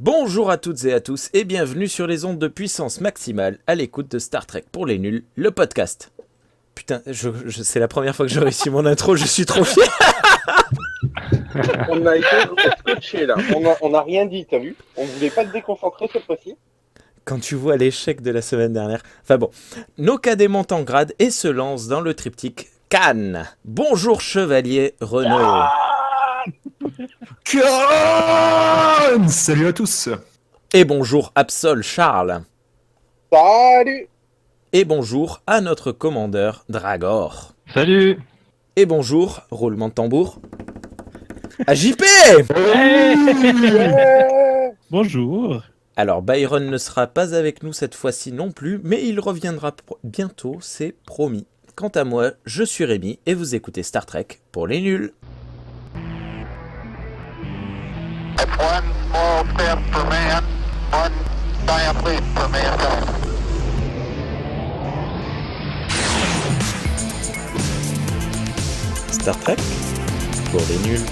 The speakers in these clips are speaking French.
Bonjour à toutes et à tous et bienvenue sur les ondes de puissance maximale à l'écoute de Star Trek pour les nuls, le podcast. Putain, c'est la première fois que je réussis mon intro, je suis trop fier. On a été scotché là. On a rien dit, t'as vu? On voulait pas te déconcentrer cette fois-ci. Quand tu vois l'échec de la semaine dernière. Enfin bon, nos cadets montent en grade et se lancent dans le triptyque Cannes. Bonjour chevalier Renaud. Khan Salut à tous. Et bonjour Absol Charles. Salut! Et bonjour à notre commandeur Dragor. Salut. Et bonjour, roulement de tambour, à JP. Yeah. Bonjour. Alors Byron ne sera pas avec nous cette fois-ci non plus, mais il reviendra bientôt, c'est promis. Quant à moi, je suis Rémi et vous écoutez Star Trek pour les nuls. One small step for man, one giant leap for mankind. Star Trek pour les nuls.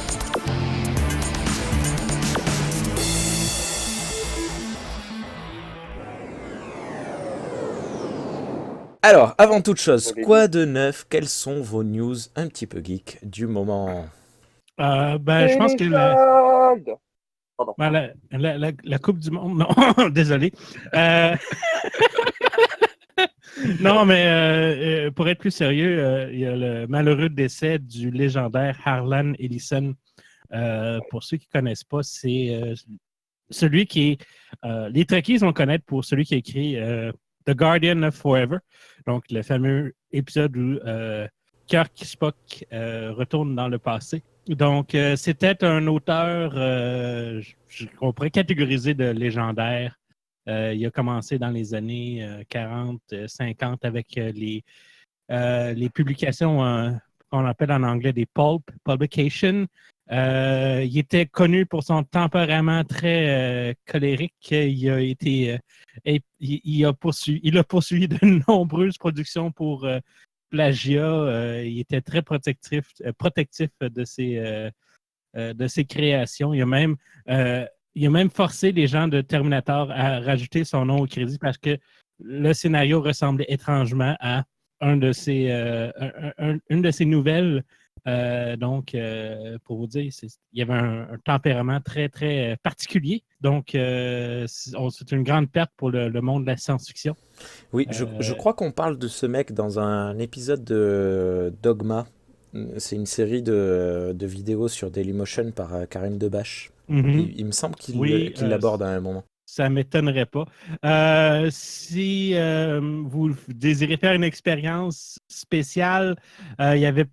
Alors, avant toute chose, quoi de neuf? Quelles sont vos news un petit peu geek du moment? Je pense que Soldes. Pardon. la Coupe du Monde, non, désolé. Non, mais pour être plus sérieux, il y a le malheureux décès du légendaire Harlan Ellison. Pour ceux qui ne connaissent pas, c'est celui qui est... les Trekkies vont le connaître pour celui qui a écrit The Guardian of Forever, donc le fameux épisode où Kirk Spock retourne dans le passé. Donc, c'était un auteur qu'on pourrait catégoriser de légendaire. Il a commencé dans les années 40, 50 avec les publications qu'on appelle en anglais des pulp publications. Il était connu pour son tempérament très colérique. Il a poursuivi de nombreuses productions pour plagiat. Il était très protectif de ses créations. Il a même forcé les gens de Terminator à rajouter son nom au crédit parce que le scénario ressemblait étrangement à une de ses nouvelles. Pour vous dire, il y avait un tempérament très, très particulier. Donc, c'est une grande perte pour le monde de la science-fiction. Oui, je crois qu'on parle de ce mec dans un épisode de Dogma. C'est une série de vidéos sur Dailymotion par Karine Debache. Mm-hmm. Il me semble qu'il Oui, l'aborde à un moment. ça ne m'étonnerait pas. Si vous désirez faire une expérience spéciale, il avait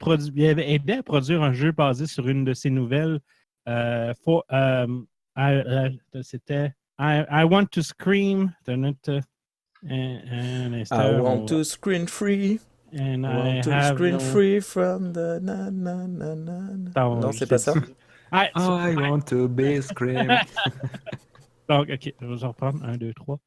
aidé à produire un jeu basé sur une de ses nouvelles. C'était I Want to Scream. Un instant, I want to screen free. And I want to screen free from the Non, c'est pas ça? I want to be scream. Donc, OK, je vais en reprendre. 1, 2, 3.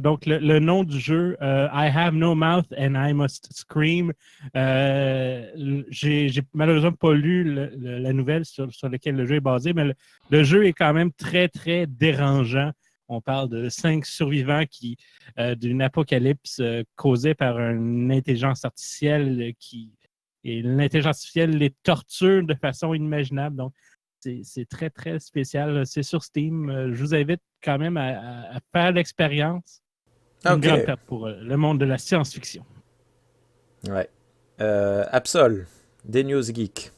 Donc, le nom du jeu, I Have No Mouth and I Must Scream. J'ai malheureusement pas lu la nouvelle sur laquelle le jeu est basé, mais le jeu est quand même très, très dérangeant. On parle de 5 survivants d'une apocalypse causée par une intelligence artificielle et l'intelligence artificielle les torture de façon inimaginable. Donc, c'est très, très spécial. C'est sur Steam. Je vous invite quand même à faire l'expérience. Une grande perte pour le monde de la science-fiction. Ouais. Absol, des news geeks.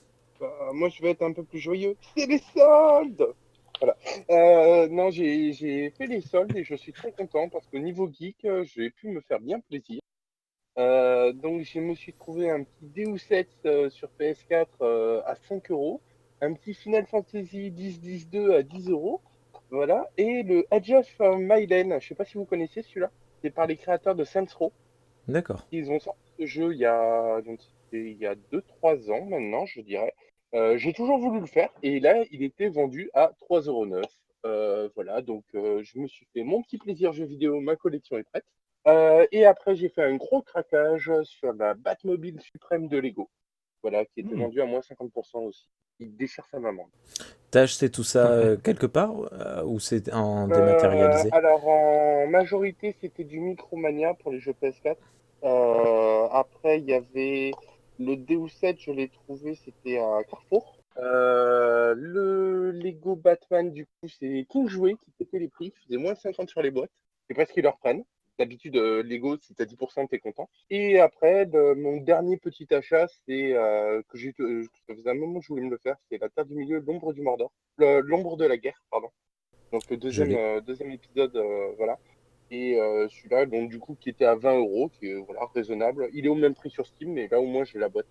Moi, je vais être un peu plus joyeux. C'est les soldes! Voilà. Non, j'ai fait les soldes et je suis très content parce qu'au niveau geek, j'ai pu me faire bien plaisir. Donc, je me suis trouvé un petit Deus Ex sur PS4 à 5 euros, un petit Final Fantasy X-10-2 à 10 euros, voilà, et le Age of Mylen, je ne sais pas si vous connaissez celui-là, c'est par les créateurs de Saints Row. D'accord. Ils ont sorti ce jeu il y a 2-3 ans maintenant, je dirais. J'ai toujours voulu le faire et là, il était vendu à 3,9 €. Voilà, donc je me suis fait mon petit plaisir jeu vidéo, ma collection est prête. Et après, j'ai fait un gros craquage sur la Batmobile suprême de Lego. voilà, qui était vendu à moins 50% aussi. Il déchire sa maman. T'as acheté tout ça quelque part ou c'est en dématérialisé? Alors, en majorité, c'était du Micromania pour les jeux PS4. Après, il y avait le Deus Ex, je l'ai trouvé, c'était à Carrefour. Le Lego Batman, du coup, c'est King Jouet qui pétait les prix, qui faisait moins 50 sur les boîtes. C'est parce qu'ils le reprennent. D'habitude, Lego, si t'as 10%, t'es content. Et après, mon dernier petit achat, c'est ça faisait un moment que je voulais me le faire, c'est La Terre du Milieu, l'ombre du Mordor. L'ombre de la guerre, pardon. Donc le deuxième, Joli. deuxième épisode, voilà. Et celui-là, donc du coup, qui était à 20 euros, qui est voilà, raisonnable. Il est au même prix sur Steam, mais là au moins j'ai la boîte.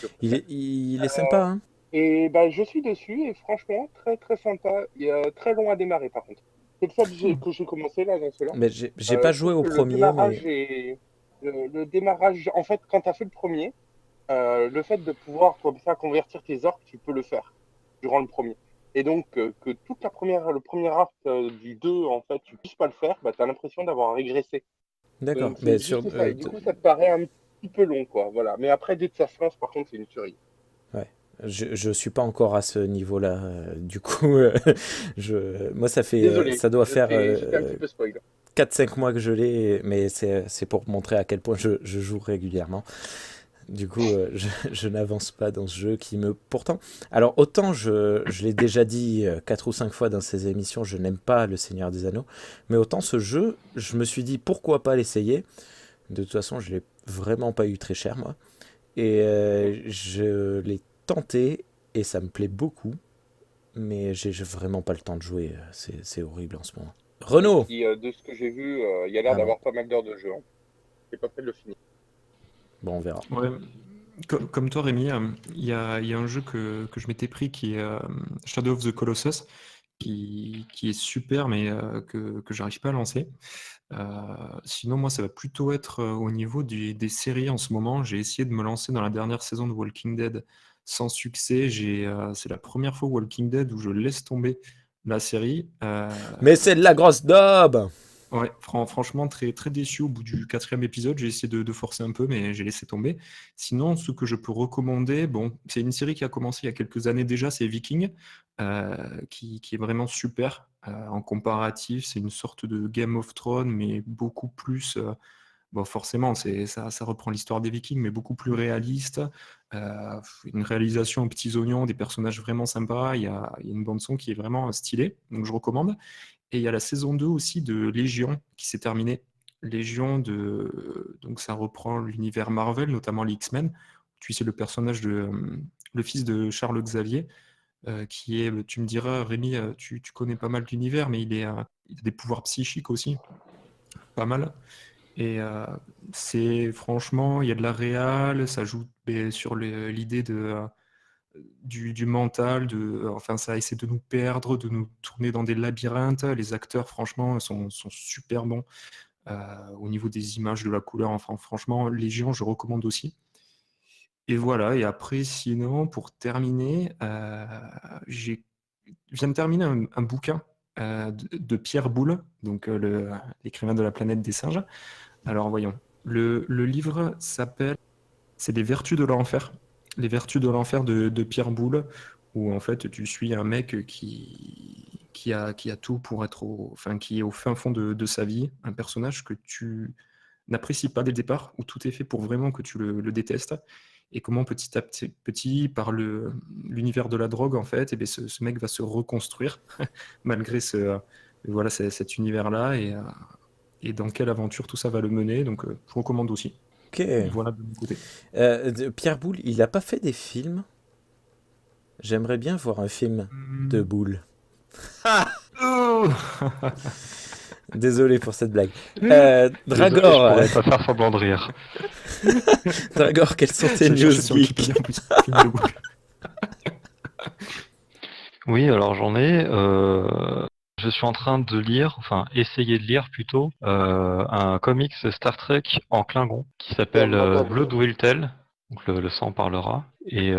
Je préfère. Il est sympa, hein? Et bah, je suis dessus et franchement, très très sympa. Il est très long à démarrer par contre. C'est le fait que j'ai commencé là dans cela. Mais j'ai pas Je trouve joué au que le premier, démarrage mais est. Le démarrage, en fait, quand tu as fait le premier, le fait de pouvoir comme ça convertir tes orques, tu peux le faire durant le premier. Et donc que toute le premier arc du 2, en fait, tu puisses pas le faire, bah, tu as l'impression d'avoir régressé. d'accord. Donc Mais c'est sur, juste ça. Et du coup, ça te paraît un petit peu long, quoi. Voilà. Mais après, dès que ça se lance, par contre, c'est une tuerie. ouais. Je suis pas encore à ce niveau-là. Du coup, moi, Désolé, ça doit faire j'étais un petit peu spoil. 4-5 mois que je l'ai, mais c'est pour montrer à quel point je joue régulièrement. Du coup, je n'avance pas dans ce jeu qui me... Pourtant, alors autant je l'ai déjà dit 4 ou 5 fois dans ces émissions, je n'aime pas Le Seigneur des Anneaux, mais autant ce jeu, je me suis dit pourquoi pas l'essayer. De toute façon, je l'ai vraiment pas eu très cher, moi. Et je l'ai tenté, et ça me plaît beaucoup, mais j'ai vraiment pas le temps de jouer. C'est horrible en ce moment. Et Renaud! puis, de ce que j'ai vu, il y a l'air Ah bon, d'avoir pas mal d'heures de jeu. Hein. J'ai pas fait de le finir. bon, on verra. Ouais. Comme toi, Rémi, il y a un jeu que je m'étais pris qui est Shadow of the Colossus, qui est super, mais que j'arrive pas à lancer. Sinon, moi, ça va plutôt être au niveau des séries en ce moment. J'ai essayé de me lancer dans la dernière saison de Walking Dead sans succès. C'est la première fois Walking Dead où je laisse tomber la série. Mais c'est de la grosse daube! Ouais, franchement, très, très déçu au bout du quatrième épisode. J'ai essayé de forcer un peu, mais j'ai laissé tomber. Sinon, ce que je peux recommander, bon, c'est une série qui a commencé il y a quelques années déjà, c'est Viking, qui est vraiment super. En comparatif, c'est une sorte de Game of Thrones, mais beaucoup plus. Bon, forcément, ça reprend l'histoire des Vikings, mais beaucoup plus réaliste. Une réalisation aux petits oignons, des personnages vraiment sympas. Il y a une bande-son qui est vraiment stylée, donc je recommande. Et il y a la saison 2 aussi de Légion qui s'est terminée. Donc ça reprend l'univers Marvel, notamment les X-Men. Tu sais, le personnage le fils de Charles Xavier, qui est, tu me diras, Rémi, tu connais pas mal l'univers, mais il a des pouvoirs psychiques aussi, pas mal. Et c'est franchement, il y a de la réal, ça joue sur l'idée du mental, enfin ça essaie de nous perdre, de nous tourner dans des labyrinthes. Les acteurs, franchement, sont super bons au niveau des images, de la couleur. Enfin, franchement, Légion, je recommande aussi. Et voilà, et après, sinon, pour terminer, je viens de terminer un bouquin de Pierre Boulle, donc l'écrivain de La planète des singes. Alors, voyons. Le livre s'appelle C'est les vertus de l'enfer. Les vertus de l'enfer de Pierre Boulle, où en fait tu suis un mec qui a tout pour être enfin, qui est au fin fond de sa vie, un personnage que tu n'apprécies pas dès le départ, où tout est fait pour vraiment que tu le détestes, et comment petit à petit, par l'univers de la drogue, en fait, et bien, ce mec va se reconstruire malgré voilà, cet univers-là, et dans quelle aventure tout ça va le mener. Donc, je recommande aussi. Ok. Voilà de mon côté. Pierre Boulle, il a pas fait des films? J'aimerais bien voir un film de Boulle. Oh Désolé pour cette blague. Désolé, je Dragor, pourrais pas faire semblant de rire. Dragor, quels sont tes Je news cherchais sur geeks? Wikipédia en plus. Film de Boulle. Oui, alors j'en ai. Je suis en train de lire, enfin essayer de lire plutôt, un comics Star Trek en Klingon qui s'appelle Blood Will Tell, donc le sang parlera, et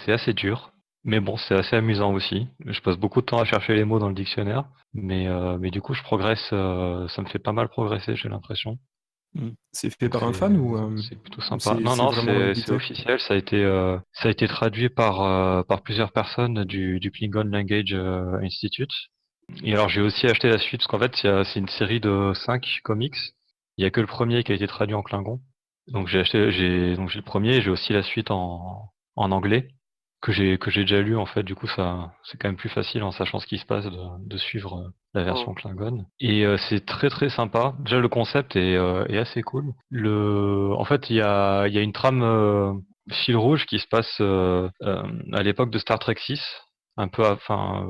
c'est assez dur, mais bon, c'est assez amusant aussi. Je passe beaucoup de temps à chercher les mots dans le dictionnaire, mais du coup je progresse, ça me fait pas mal progresser, j'ai l'impression. C'est fait par un fan ou C'est plutôt ou sympa. c'est Non, c'est non, vraiment c'est édité? officiel. Ça a été traduit par plusieurs personnes du Klingon Language Institute. Et alors, j'ai aussi acheté la suite, parce qu'en fait, c'est une série de 5 comics. Il y a que le premier qui a été traduit en Klingon. Donc, j'ai le premier et j'ai aussi la suite en anglais, que j'ai déjà lu, en fait. Du coup, ça, c'est quand même plus facile en sachant ce qui se passe de suivre la version Klingon. Et c'est très très sympa. Déjà, le concept est assez cool. En fait, il y a une trame fil rouge qui se passe à l'époque de Star Trek 6. Un peu,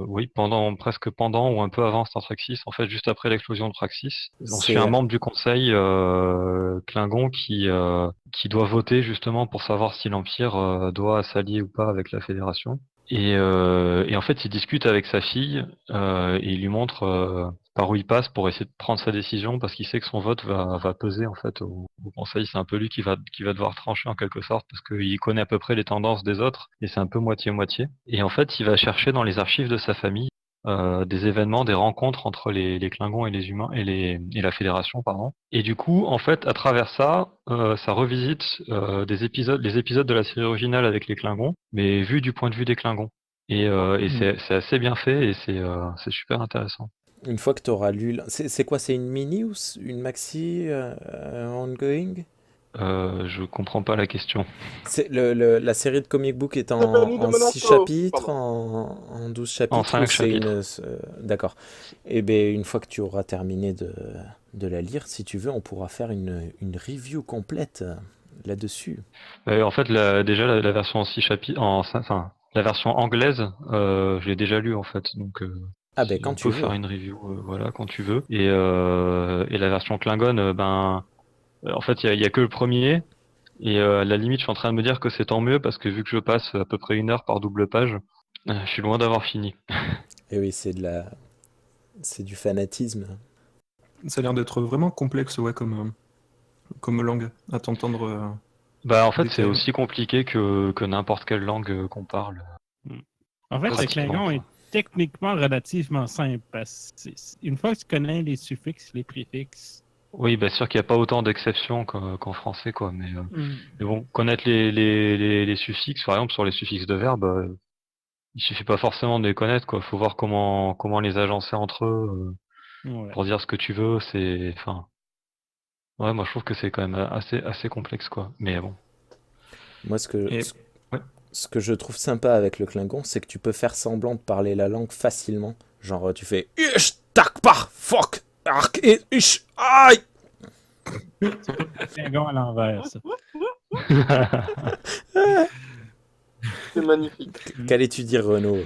oui, presque pendant ou un peu avant Star Trek 6, en fait, juste après l'explosion de Praxis. On suit un C'est membre du conseil Klingon qui doit voter justement pour savoir si l'Empire doit s'allier ou pas avec la Fédération. Et en fait, il discute avec sa fille et il lui montre par où il passe pour essayer de prendre sa décision parce qu'il sait que son vote va peser en fait au conseil. C'est un peu lui qui va devoir trancher en quelque sorte parce qu'il connaît à peu près les tendances des autres et c'est un peu moitié-moitié. Et en fait, il va chercher dans les archives de sa famille des événements, des rencontres entre les Klingons et les humains et la Fédération, pardon. Et du coup, en fait, à travers ça, ça revisite les épisodes de la série originale avec les Klingons, mais vu du point de vue des Klingons. Et c'est assez bien fait et c'est super intéressant. une fois que tu auras lu, c'est quoi? C'est une mini ou une maxi ongoing? Je comprends pas la question. C'est la série de comic book est C'est pas une de en 6 Monaco. chapitres, Pardon. en 12 En chapitres ou 5 c'est chapitres. D'accord. Et ben une fois que tu auras terminé de la lire, si tu veux, on pourra faire une review complète là-dessus. En fait, déjà la version en 6 chapitres, la version anglaise, je l'ai déjà lue en fait, donc Ah ben quand on tu peut veux. faire une review, voilà, quand tu veux. Et la version Klingon, en fait, il y a que le premier. Et à la limite, je suis en train de me dire que c'est tant mieux parce que vu que je passe à peu près 1 heure par double page, je suis loin d'avoir fini. Et oui, c'est du fanatisme. Ça a l'air d'être vraiment complexe, ouais, comme langue, à t'entendre Bah, en fait, c'est détailler. aussi compliqué que n'importe quelle langue qu'on parle. En fait, le Pratiquement, Klingon quoi. est techniquement relativement simple parce que une fois que tu connais les suffixes, les préfixes, Oui, bien sûr qu'il n'y a pas autant d'exceptions qu'en français, quoi. hmm, Mais bon, connaître les suffixes, par exemple sur les suffixes de verbes, il suffit pas forcément de les connaître, quoi. Faut voir comment les agencer entre eux ouais. pour dire ce que tu veux. Ouais, moi je trouve que c'est quand même assez complexe, quoi. Mais bon. Moi, Et ouais. ce que je trouve sympa avec le Klingon, c'est que tu peux faire semblant de parler la langue facilement. Genre, tu fais Ish, tak, par, fuck, ark, et ish, aïe. Klingon à l'envers, ça. C'est magnifique. Qu'allais-tu dire, Renaud?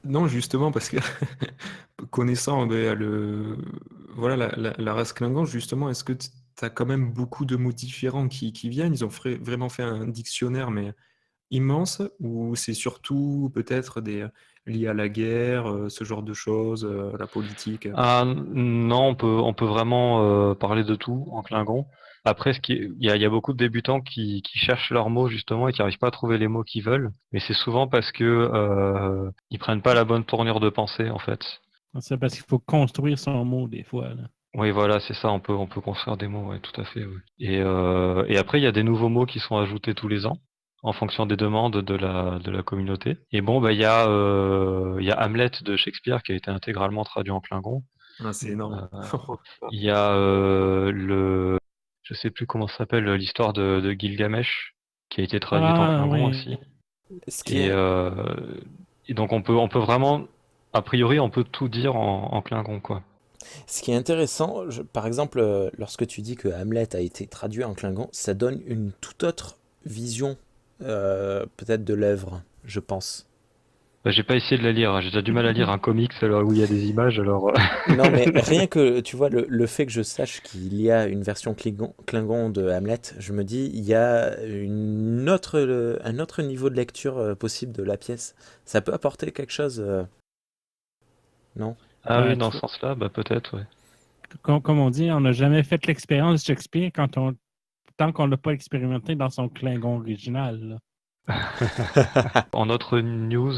Non, justement, parce que connaissant voilà, la race Klingon, justement, est-ce que tu as quand même beaucoup de mots différents qui viennent? Ils ont vraiment fait un dictionnaire, mais immense, ou c'est surtout peut-être lié à la guerre, ce genre de choses, la politique? Ah, non, on peut vraiment parler de tout en Klingon. Après, il y a beaucoup de débutants qui cherchent leurs mots justement et qui n'arrivent pas à trouver les mots qu'ils veulent. Mais c'est souvent parce que ils prennent pas la bonne tournure de pensée en fait. C'est parce qu'il faut construire son mot des fois, là. Oui, voilà, c'est ça. On peut construire des mots, ouais, tout à fait. Ouais. Et après, il y a des nouveaux mots qui sont ajoutés tous les ans en fonction des demandes de la communauté. Et bon, bah, il y a Hamlet de Shakespeare qui a été intégralement traduit en Klingon. Ah, c'est énorme. Il y a je sais plus comment ça s'appelle, l'histoire de Gilgamesh, qui a été traduite en Ah, Klingon oui. aussi. Ce qui Et, est, et donc on peut vraiment, a priori, on peut tout dire en Klingon, quoi. ce qui est intéressant, par exemple, lorsque tu dis que Hamlet a été traduit en Klingon, ça donne une toute autre vision, peut-être de l'œuvre, je pense. Bah, j'ai pas essayé de la lire, hein. J'ai déjà du mal à lire un comics alors où il y a des images, alors. Non, mais rien que, tu vois, le fait que je sache qu'il y a une version Klingon de Hamlet, je me dis, il y a un autre niveau de lecture possible de la pièce. Ça peut apporter quelque chose, non? Ah oui, Ben, dans ce sens-là, bah peut-être, ouais. comme on dit, on n'a jamais fait l'expérience de Shakespeare tant qu'on ne l'a pas expérimenté dans son Klingon original, là. En autre news,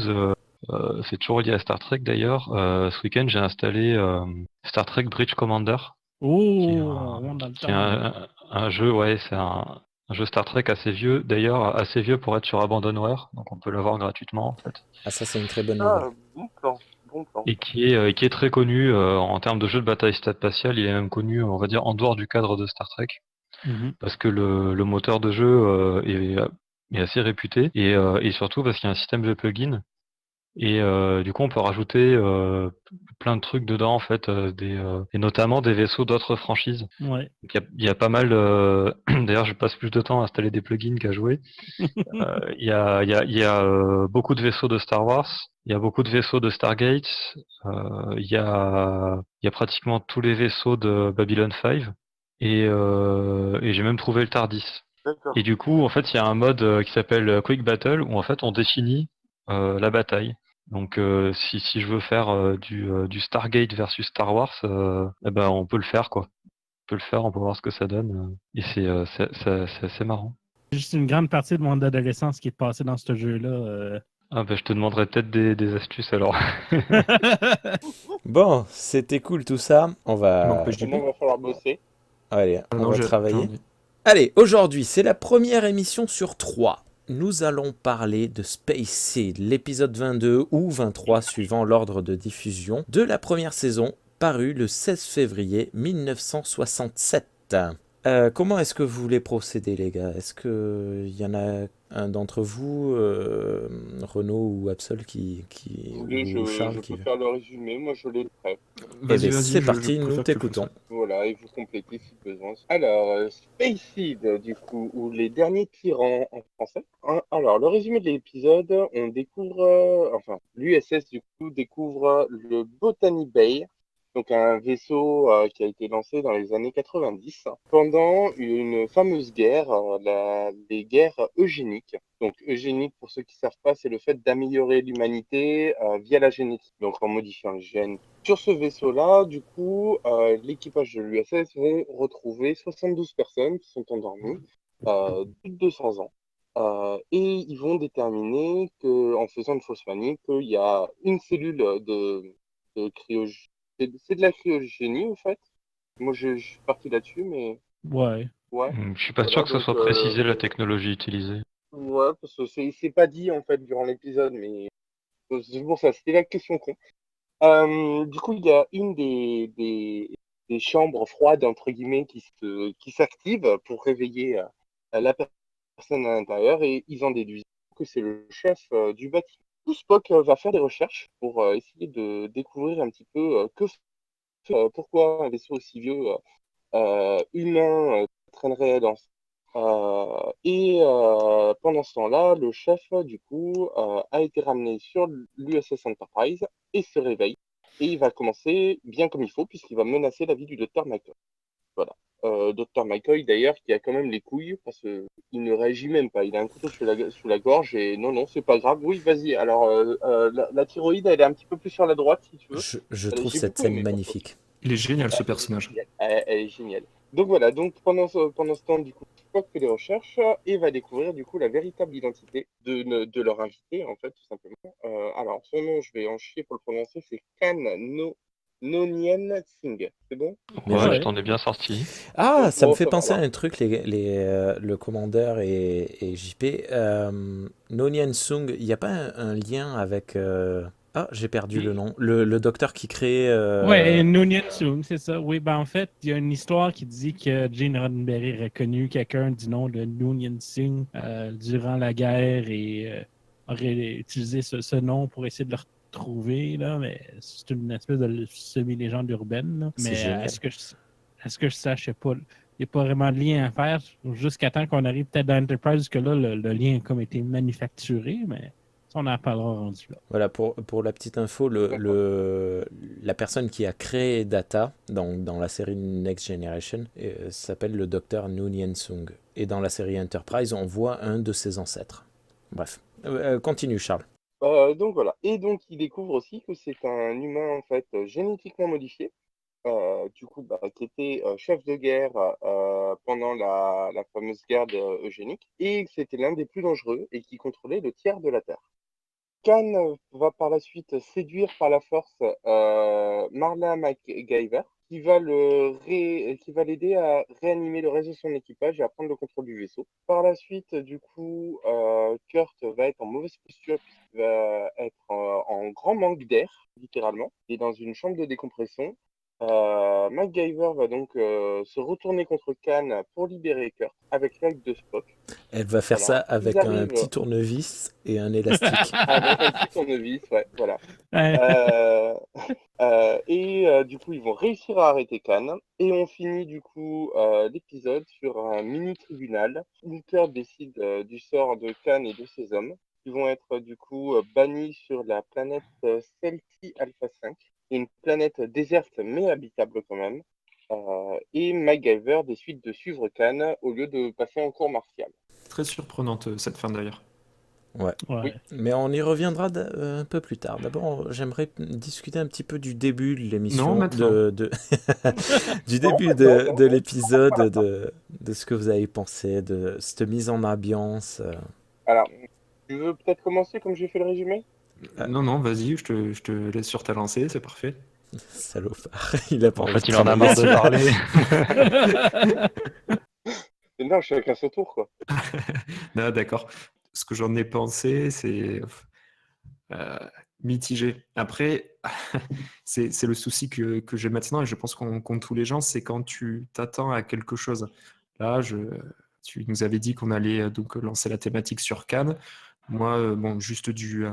c'est toujours lié à Star Trek d'ailleurs. Ce week-end, j'ai installé Star Trek Bridge Commander. Oh, qui est on remonte dans le qui est temps. là. un jeu, ouais, c'est un jeu Star Trek assez vieux, d'ailleurs assez vieux pour être sur Abandonware, donc on peut l'avoir gratuitement en fait, Ah, ça, c'est une très bonne nouvelle. Ah, bon plan, bon plan. et qui est très connu en termes de jeu de bataille spatiale. Il est même connu, on va dire, en dehors du cadre de Star Trek, Mhm. parce que le moteur de jeu est assez réputé, et surtout parce qu'il y a un système de plugin. Et du coup, on peut rajouter plein de trucs dedans, en fait, et notamment des vaisseaux d'autres franchises. Ouais. Donc, il y a pas mal. D'ailleurs, je passe plus de temps à installer des plugins qu'à jouer. Il y a beaucoup de vaisseaux de Star Wars. Il y a beaucoup de vaisseaux de Stargate. Il y a pratiquement tous les vaisseaux de Babylon 5. Et j'ai même trouvé le TARDIS. D'accord. Et du coup, en fait, il y a un mode qui s'appelle Quick Battle où en fait on définit la bataille. Donc, si je veux faire du Stargate versus Star Wars, eh ben on peut le faire quoi. On peut le faire, on peut voir ce que ça donne. Et c'est assez marrant. Juste une grande partie de mon adolescence qui est passée dans ce jeu-là. Ah ben je te demanderai peut-être des astuces alors. Bon, c'était cool tout ça. On Donc, va, PJP. Maintenant, il va falloir bosser. allez, on Non, va j'ai travailler. envie. Allez, aujourd'hui, c'est la première émission sur 3. Nous allons parler de Space Seed, l'épisode 22 ou 23 suivant l'ordre de diffusion de la première saison, paru le 16 février 1967. Comment est-ce que vous voulez procéder, les gars? Est-ce qu'il y en a un d'entre vous, Renaud ou Absol, Vous voulez, ou Charles je qui peux veut? faire le résumé, moi je l'ai prêt. Eh Vas-y, bien, vas-y, c'est je parti, nous préfère que tu le fasses. t'écoutons. Voilà, et vous complétez si besoin. Alors, Space Seed, du coup, ou Les Derniers Tyrans en français. Alors, le résumé de l'épisode, on découvre, enfin, l'USS, du coup, découvre le Botany Bay, donc un vaisseau qui a été lancé dans les années 90 pendant une fameuse guerre, les guerres eugéniques. Donc, eugénique, pour ceux qui ne savent pas, c'est le fait d'améliorer l'humanité via la génétique, donc en modifiant les gènes. Sur ce vaisseau-là, du coup, l'équipage de l'USS vont retrouver 72 personnes qui sont endormies, plus de 200 ans. Et ils vont déterminer que, en faisant une fausse manip, qu'il y a une cellule de cryogénie. C'est de la cryogénie, en fait. Moi, je suis parti là-dessus, mais Ouais. ouais. Je suis pas sûr Voilà, que ce donc, soit précisé la technologie utilisée. ouais, parce que c'est pas dit, en fait, durant l'épisode, mais c'est pour ça, c'était la question con. Du coup, il y a une des chambres froides, entre guillemets, qui s'active pour réveiller la personne à l'intérieur et ils en déduisent que c'est le chef du bâtiment. Tout Spock va faire des recherches pour essayer de découvrir un petit peu pourquoi un vaisseau aussi vieux humain traînerait dans pendant ce temps-là, le chef, du coup, a été ramené sur l'USS Enterprise et se réveille. Et il va commencer bien comme il faut, puisqu'il va menacer la vie du docteur McCoy. Voilà. Docteur McCoy, d'ailleurs, qui a quand même les couilles, parce qu'il ne réagit même pas. Il a un couteau sous la gorge et non, non, c'est pas grave. Oui, vas-y. Alors, la thyroïde, elle est un petit peu plus sur la droite, si tu veux. Je trouve J'ai cette beaucoup scène aimé, par contre. magnifique. Il est génial ce personnage. Elle est géniale. Donc voilà, donc pendant ce temps, du coup, Spock fait des recherches et va découvrir du coup la véritable identité de leur invité, en fait, tout simplement. Alors, son nom, je vais en chier pour le prononcer, c'est Nonien Singh. C'est bon? Bien Ouais, joué. tu Ouais. t'en es bien sorti. Ah, ça me Bon, fait ça va, penser à alors. un truc, le commandeur et JP. Nonien Sung, il n'y a pas un lien avec... Ah, j'ai perdu le nom. Le docteur qui crée... Ouais, Noonien Soong, c'est ça. Oui, ben en fait, il y a une histoire qui dit que Gene Roddenberry aurait connu quelqu'un du nom de Noonien Soong durant la guerre et aurait utilisé ce nom pour essayer de le retrouver, là, mais c'est une espèce de semi-légende urbaine. Là. C'est Mais génial. est-ce que je sache, il n'y a pas vraiment de lien à faire jusqu'à temps qu'on arrive peut-être dans Enterprise, que là, le lien a comme été manufacturé, mais ça, on en parlera rendu là. Voilà, pour la petite info, la personne qui a créé Data dans la série Next Generation s'appelle le docteur Noonien Sung. Et dans la série Enterprise, on voit un de ses ancêtres. Bref. Continue, Charles. Donc voilà. Et donc, il découvre aussi que c'est un humain, en fait, génétiquement modifié. Du coup, bah, qui était chef de guerre pendant la fameuse guerre eugénique, et que c'était l'un des plus dangereux et qui contrôlait le tiers de la Terre. Khan va par la suite séduire par la force Marla MacGyver, qui va l'aider à réanimer le reste de son équipage et à prendre le contrôle du vaisseau. Par la suite, du coup, Kurt va être en mauvaise posture puisqu'il va être en grand manque d'air, littéralement, et dans une chambre de décompression. MacGyver va donc se retourner contre Khan pour libérer Kurt avec l'aide de Spock. Elle va faire ça Voilà. avec Ils un arrivent petit tournevis et un élastique. avec un petit tournevis, ouais, voilà. Du coup, ils vont réussir à arrêter Khan. Et on finit du coup l'épisode sur un mini tribunal où Kurt décide du sort de Khan et de ses hommes, qui vont être du coup bannis sur la planète Celti Alpha 5, une planète déserte mais habitable quand même. Et MacGyver décide de suivre Khan au lieu de passer en cours martial. Très surprenante cette fin d'ailleurs. Ouais. Oui. Mais on y reviendra un peu plus tard. D'abord, j'aimerais discuter un petit peu du début de l'émission. Non, maintenant. Du début de l'épisode, de ce que vous avez pensé, de cette mise en ambiance. Alors, tu veux peut-être commencer comme j'ai fait le résumé? Non, vas-y, je te laisse sur ta lancée, c'est parfait. Salopard, il a pas En envie fait, de il en a marre de parler. Non, chacun son tour, quoi. Non, d'accord. Ce que j'en ai pensé, c'est mitigé. Après, c'est le souci que j'ai maintenant, et je pense qu'ont tous les gens, c'est quand tu t'attends à quelque chose. Là, tu nous avais dit qu'on allait donc lancer la thématique sur Cannes. Moi, bon, juste du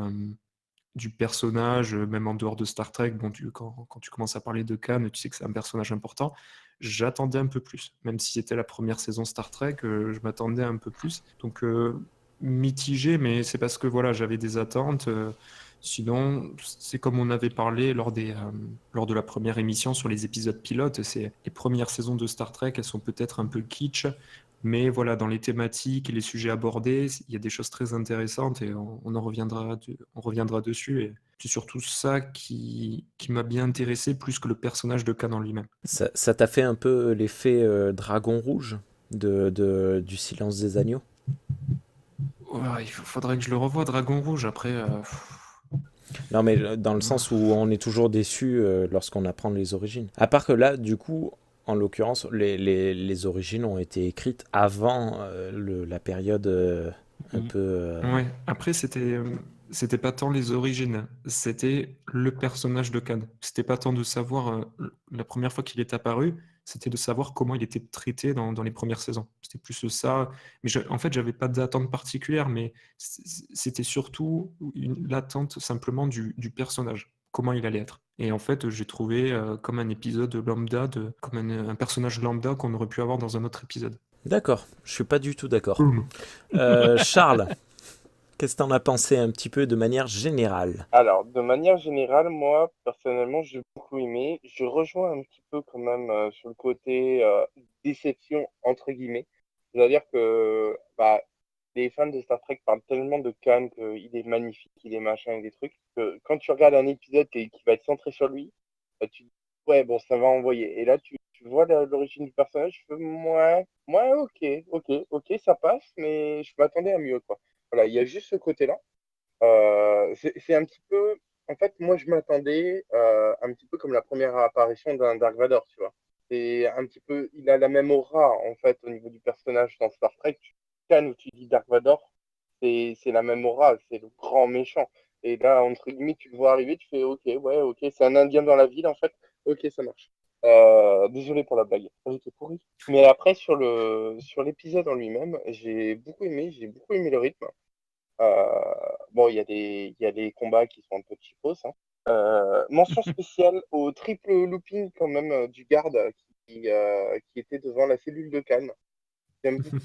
personnage, même en dehors de Star Trek, bon, quand tu commences à parler de Khan, tu sais que c'est un personnage important. J'attendais un peu plus, même si c'était la première saison Star Trek, je m'attendais un peu plus. Donc mitigé, mais c'est parce que voilà, j'avais des attentes. Sinon, c'est comme on avait parlé lors de la première émission sur les épisodes pilotes. C'est les premières saisons de Star Trek, elles sont peut-être un peu kitsch. Mais voilà, dans les thématiques et les sujets abordés, il y a des choses très intéressantes et on reviendra dessus. Et c'est surtout ça qui m'a bien intéressé plus que le personnage de Khan en lui-même. Ça t'a fait un peu l'effet Dragon Rouge du Silence des Agneaux? Ouais, il faudrait que je le revoie, Dragon Rouge. Après, Non, mais dans le sens où on est toujours déçu lorsqu'on apprend les origines. À part que là, du coup, en l'occurrence, les origines ont été écrites avant la période un peu... ouais. Après, c'était pas tant les origines, c'était le personnage de Khan. C'était pas tant de savoir la première fois qu'il est apparu, c'était de savoir comment il était traité dans les premières saisons. C'était plus ça. Mais en fait, j'avais pas d'attente particulière, mais c'était surtout l'attente simplement du personnage, comment il allait être. Et en fait, j'ai trouvé comme un épisode lambda, comme un personnage lambda qu'on aurait pu avoir dans un autre épisode. D'accord, je suis pas du tout d'accord. Charles, qu'est-ce que t'en as pensé un petit peu de manière générale? Alors, de manière générale, moi, personnellement, j'ai beaucoup aimé. Je rejoins un petit peu quand même sur le côté déception, entre guillemets. C'est-à-dire que les fans de Star Trek parlent tellement de Khan qu'il est magnifique, il est machin et des trucs, que quand tu regardes un épisode qui va être centré sur lui, tu dis, ouais, bon, ça va envoyer. Et là, tu vois l'origine du personnage, tu fais, ouais, ok, ça passe, mais je m'attendais à mieux, quoi. Voilà, il y a juste ce côté-là. C'est un petit peu. En fait, moi, je m'attendais un petit peu comme la première apparition d'un Dark Vador, tu vois. C'est un petit peu. Il a la même aura, en fait, au niveau du personnage dans Star Trek. Khan, où tu dis Dark Vador, c'est la même aura, c'est le grand méchant. Et là, entre guillemets, tu le vois arriver, tu fais ok, ouais, ok, c'est un Indien dans la ville, en fait. Ok, ça marche. Désolé pour la blague, elle était pourrie. Mais après, sur l'épisode en lui-même, j'ai beaucoup aimé le rythme. Bon, il y a des combats qui sont un peu cheapos, hein. Mention spéciale au triple looping quand même du garde qui était devant la cellule de Cannes. J'aime beaucoup.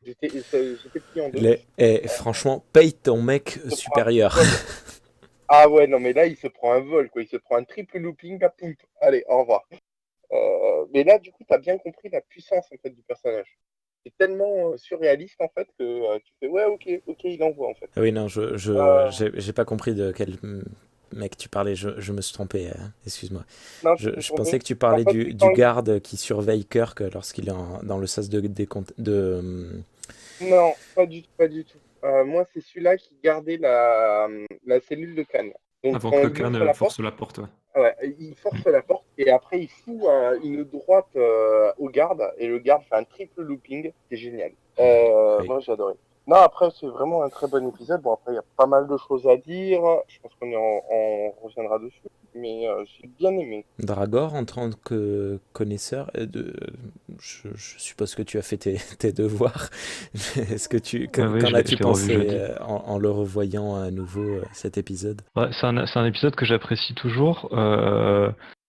J'étais pris en deux. Franchement, paye ton mec supérieur. Ah ouais, non, mais là, il se prend un vol, quoi. Il se prend un triple looping, la pompe. Allez, au revoir. Mais là, du coup, tu as bien compris la puissance en fait, du personnage. C'est tellement surréaliste en fait que tu fais ouais, ok, il envoie en fait. Oui, non, j'ai pas compris de quel mec tu parlais, je me suis trompé, excuse-moi. Non, Je pensais que tu parlais en fait, du garde qui surveille Kirk lorsqu'il est dans le sas de... Non, pas du tout. Moi, c'est celui-là qui gardait la cellule de Khan. Donc, Avant quand que on le lui ouvre Khan la force porte, la porte, ouais. ouais, il force la porte et après il fout une droite au garde et le garde fait un triple looping. C'est génial. Oui. Moi, j'ai adoré. Non, après, c'est vraiment un très bon épisode. Bon, après, il y a pas mal de choses à dire. Je pense on reviendra dessus. Mais j'ai bien aimé. Dragor, en tant que connaisseur, je suppose que tu as fait tes devoirs. Est-ce que Oui, qu'en as-tu je l'ai revu pensé jeudi. en le revoyant à nouveau cet épisode? Ouais, c'est un épisode que j'apprécie toujours.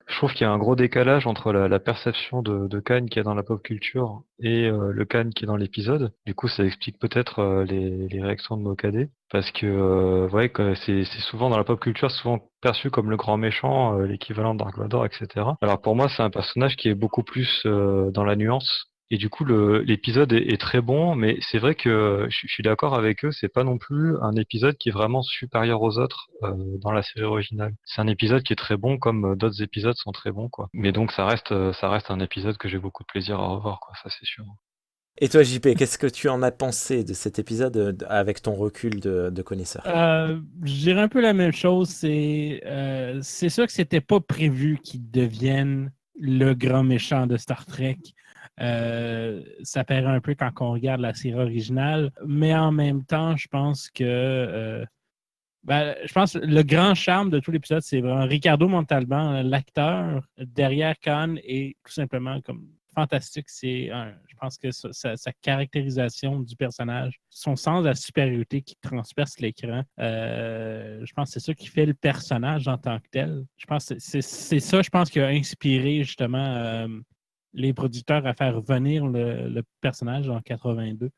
Je trouve qu'il y a un gros décalage entre la perception de Khan qui est dans la pop culture et le Khan qui est dans l'épisode. Du coup, ça explique peut-être les réactions de Mokade. Parce que ouais, c'est souvent dans la pop culture, souvent perçu comme le grand méchant, l'équivalent de Dark Vador, etc. Alors pour moi, c'est un personnage qui est beaucoup plus dans la nuance. Et du coup, l'épisode est très bon, mais c'est vrai que je suis d'accord avec eux, c'est pas non plus un épisode qui est vraiment supérieur aux autres dans la série originale. C'est un épisode qui est très bon, comme d'autres épisodes sont très bons, quoi. Mais donc ça reste un épisode que j'ai beaucoup de plaisir à revoir, quoi. Ça c'est sûr. Et toi, JP, qu'est-ce que tu en as pensé de cet épisode avec ton recul de connaisseur? Je dirais un peu la même chose. C'est sûr que c'était pas prévu qu'il devienne le grand méchant de Star Trek. Ça paraît un peu quand on regarde la série originale, mais en même temps, je pense que le grand charme de tout l'épisode, c'est vraiment Ricardo Montalban, l'acteur derrière Khan, est tout simplement comme fantastique. Je pense que sa caractérisation du personnage, son sens de la supériorité qui transperce l'écran, je pense que c'est ça qui fait le personnage en tant que tel. Je pense que c'est ça, je pense, qui a inspiré justement les producteurs à faire revenir le personnage en 82.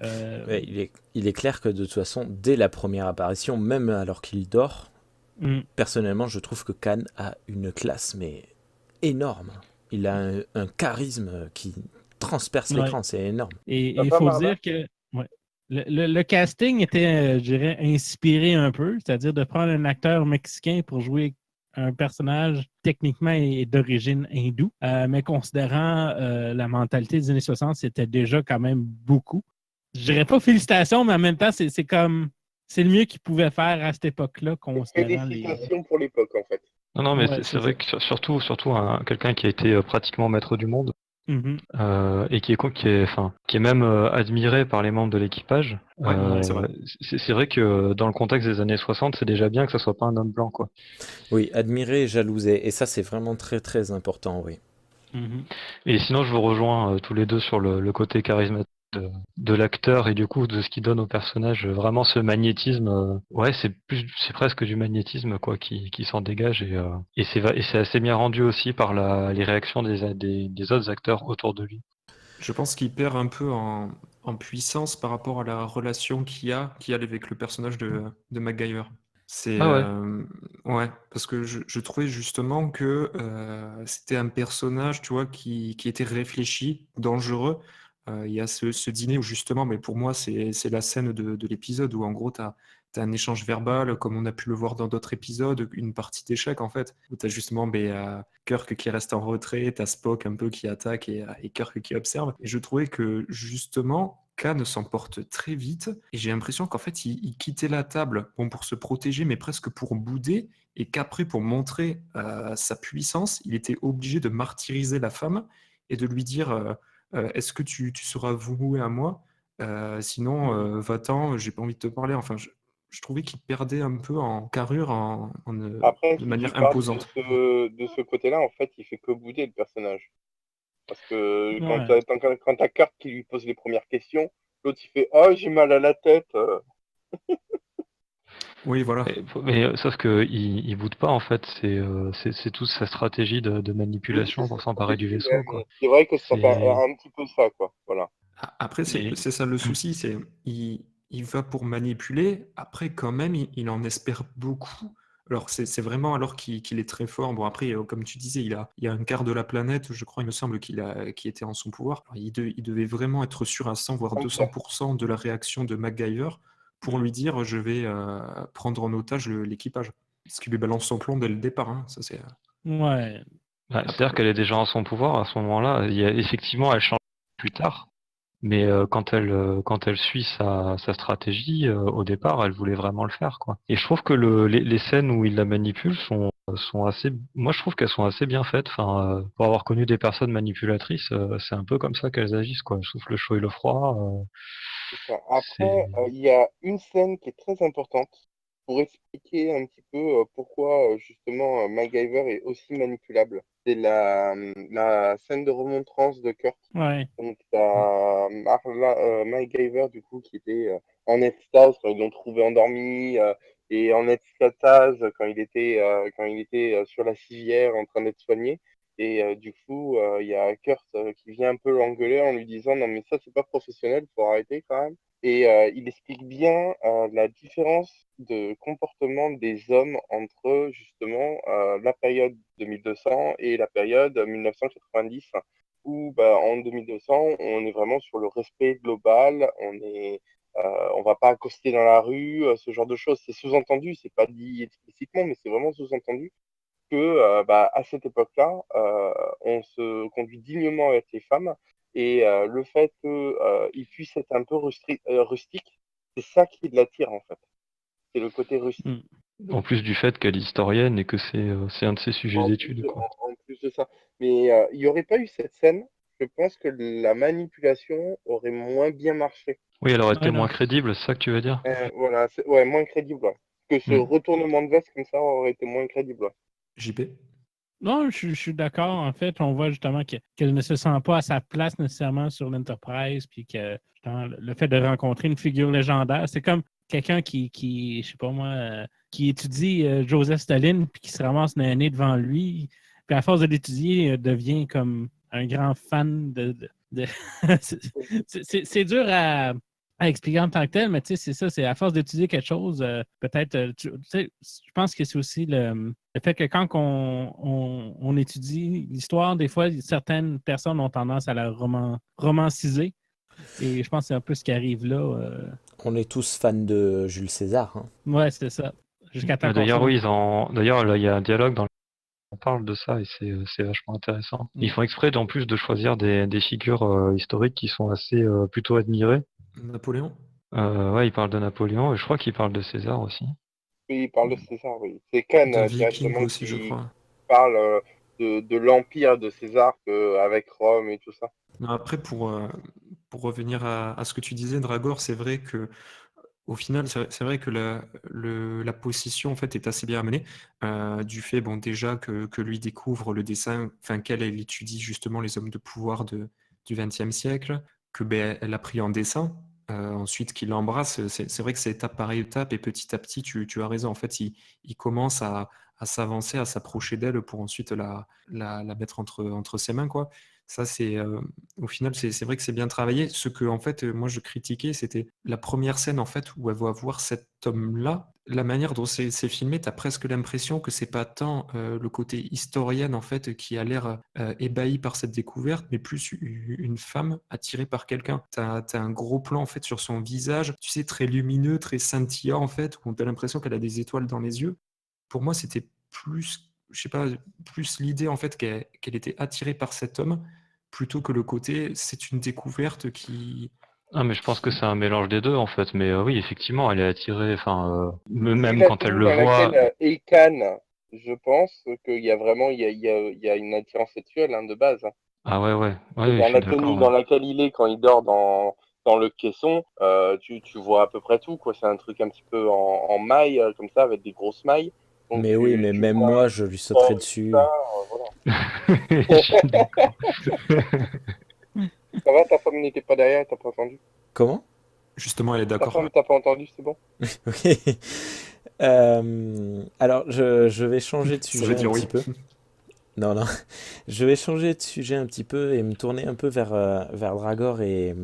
Ouais, il est clair que de toute façon, dès la première apparition, même alors qu'il dort, personnellement, je trouve que Khan a une classe, mais énorme. Il a un charisme qui transperce Ouais. l'écran, c'est énorme. Et il faut dire que ouais, le casting était, je dirais, inspiré un peu, c'est-à-dire de prendre un acteur mexicain pour jouer un personnage techniquement est d'origine hindoue, mais considérant la mentalité des années 60, c'était déjà quand même beaucoup. Je dirais pas félicitations, mais en même temps, c'est comme c'est le mieux qu'ils pouvaient faire à cette époque-là, considérant les. Félicitations pour l'époque, en fait. Non, mais Ouais, c'est vrai que surtout quelqu'un qui a été pratiquement maître du monde. Mm-hmm. Et qui est même admiré par les membres de l'équipage. Ouais, c'est vrai. C'est vrai que dans le contexte des années 60, c'est déjà bien que ça soit pas un homme blanc, quoi. Oui, admirer et jalouser. Et ça, c'est vraiment très, très important, oui. Mm-hmm. Et sinon, je vous rejoins tous les deux sur le côté charismatique de l'acteur et du coup de ce qui donne au personnage vraiment ce magnétisme. Ouais, c'est presque du magnétisme quoi qui s'en dégage et c'est assez bien rendu aussi par les réactions des autres acteurs autour de lui. Je pense qu'il perd un peu en puissance par rapport à la relation qu'il a avec le personnage de MacGyver. C'est Ah ouais. ouais, parce que je trouvais justement que c'était un personnage, tu vois, qui était réfléchi, dangereux. Il y a ce dîner où justement, mais pour moi, c'est la scène de l'épisode où en gros, tu as un échange verbal, comme on a pu le voir dans d'autres épisodes, une partie d'échecs en fait, où tu as justement Kirk qui reste en retrait, tu as Spock un peu qui attaque et Kirk qui observe. Et je trouvais que justement, Khan s'emporte très vite et j'ai l'impression qu'en fait il quittait la table bon, pour se protéger mais presque pour bouder et qu'après pour montrer sa puissance il était obligé de martyriser la femme et de lui dire est-ce que tu seras voué à moi. Sinon va-t'en, j'ai pas envie de te parler. Enfin je trouvais qu'il perdait un peu en carrure Après, de si tu manière parles imposante. de ce côté-là, en fait, il fait que bouder le personnage. Parce que Ouais. quand t'as Kirk qui lui pose les premières questions, l'autre il fait oh j'ai mal à la tête. Oui voilà. Mais sauf que il boude pas en fait, c'est toute sa stratégie de Oui, manipulation c'est pour sa s'emparer du stratégie, vaisseau ouais, quoi. mais c'est vrai que ça fait C'est un petit peu ça, quoi. Voilà. Après, et- c'est ça le souci, c'est il va pour manipuler, après quand même, il en espère beaucoup. Alors c'est vraiment alors qu'il est très fort. Bon après, comme tu disais, il y a un quart de la planète, je crois, il me semble, qui était en son pouvoir. Alors, il devait vraiment être sûr à 100 voire Un tiers. 200% de la réaction de MacGyver pour lui dire je vais prendre en otage l'équipage. Ce qui lui balance son plomb dès le départ. Hein. Ça, c'est, Ouais. c'est-à-dire qu'elle est déjà en son pouvoir à ce moment-là. Effectivement, elle change plus tard. Mais quand elle suit sa stratégie, au départ, elle voulait vraiment le faire, quoi. Et je trouve que les scènes où il la manipule sont assez. Moi, je trouve qu'elles sont assez bien faites. Enfin, pour avoir connu des personnes manipulatrices, c'est un peu comme ça qu'elles agissent, quoi. Je trouve le chaud et le froid. C'est ça. C'est. Après, il y a une scène qui est très importante pour expliquer un petit peu pourquoi justement MacGyver est aussi manipulable. C'est la scène de remontrance de Kirk. Ouais. Donc, t'as MacGyver, du coup, qui était en extase quand ils l'ont trouvé endormi, et en extase quand il était sur la civière en train d'être soigné. Et du coup, il y a Kurt qui vient un peu l'engueuler en lui disant non, mais ça, c'est pas professionnel, faut arrêter quand même. Et il explique bien la différence de comportement des hommes entre justement la période 2200 et la période 1990 où bah, en 2200, on est vraiment sur le respect global, on va pas accoster dans la rue, ce genre de choses. C'est sous-entendu, c'est pas dit explicitement, mais c'est vraiment sous-entendu que bah, à cette époque-là, on se conduit dignement avec les femmes et le fait qu'ils puissent être un peu rustiques, c'est ça qui l'attire en fait. C'est le côté rustique. Mm. En plus du fait qu'elle est historienne et que c'est un de ses sujets d'études, quoi. En plus de ça. Mais il n'y aurait pas eu cette scène, je pense que la manipulation aurait moins bien marché. Oui, elle aurait été Ouais, moins non. crédible, c'est ça que tu veux dire? Voilà, ouais, moins crédible. Ouais. Que ce Mm. retournement de veste comme ça aurait été moins crédible. Ouais. JP? Non, je suis d'accord. En fait, on voit justement qu'elle ne se sent pas à sa place nécessairement sur l'Enterprise, puis que justement, le fait de rencontrer une figure légendaire, c'est comme quelqu'un qui je sais pas moi, qui étudie Joseph Staline, puis qui se ramasse un nez devant lui, puis à force de l'étudier, devient comme un grand fan de- c'est dur à expliquer en tant que tel, mais tu sais, c'est ça, c'est à force d'étudier quelque chose, peut-être, tu sais, je pense que c'est aussi le fait que quand on étudie l'histoire, des fois, certaines personnes ont tendance à la romanciser. Et je pense que c'est un peu ce qui arrive là. On est tous fans de Jules César, hein. Ouais, c'est ça. Jusqu'à temps qu'on D'ailleurs, change. oui, d'ailleurs, là, il y a un dialogue dans on parle de ça et c'est vachement intéressant. Mm. Ils font exprès en plus de choisir des figures historiques qui sont assez plutôt admirées. Napoléon? Ouais, ils parlent de Napoléon et je crois qu'ils parlent de César aussi. Oui, il parle de César, oui. C'est Khan D'un viking directement aussi, je qui crois. parle de l'empire de César avec Rome et tout ça. Non, après, pour revenir à ce que tu disais, Dragor, c'est vrai que au final, c'est vrai que la possession en fait est assez bien amenée du fait, bon, déjà que lui découvre le dessin, enfin qu'elle elle étudie justement les hommes de pouvoir du XXe siècle, que ben elle a pris en dessin, ensuite qu'il l'embrasse. C'est vrai que c'est étape par étape et petit à petit, tu as raison. En fait, il commence à s'avancer, à s'approcher d'elle pour ensuite la mettre entre ses mains, quoi. Ça, au final, c'est vrai que c'est bien travaillé. Ce que, en fait, moi, je critiquais, c'était la première scène, en fait, où elle va voir cet homme-là. La manière dont c'est filmé, tu as presque l'impression que c'est pas tant le côté historienne, en fait, qui a l'air ébahi par cette découverte, mais plus une femme attirée par quelqu'un. Tu as un gros plan, en fait, sur son visage, tu sais, très lumineux, très scintillant, en fait, où tu as l'impression qu'elle a des étoiles dans les yeux. Pour moi, c'était plus, je sais pas, plus l'idée, en fait, qu'elle était attirée par cet homme plutôt que le côté c'est une découverte qui. Ah, mais je pense que c'est un mélange des deux en fait. Mais oui, effectivement, elle est attirée. Enfin, Vu même la quand elle tenue le dans laquelle voit. est Khan, je pense qu'il y a vraiment il y a une attirance sexuelle de base. Hein. Ah ouais, ouais, ouais, Et ouais, je dans suis la d'accord. tenue Ouais. dans laquelle il est quand il dort dans le caisson, tu vois à peu près tout. Quoi. C'est un truc un petit peu en maille, comme ça, avec des grosses mailles. Donc Mais oui, mais tu même vois moi, je lui ça, sauterais tout ça, dessus. voilà. Je suis d'accord. Ça va, ta femme n'était pas derrière, t'as pas entendu? Comment? Justement, elle est Ta d'accord. femme t'a pas entendu, c'est bon? Oui. Alors, je vais changer de Ça veut sujet un dire oui. petit peu. Non, non. Je vais changer de sujet un petit peu et me tourner un peu vers Dragor et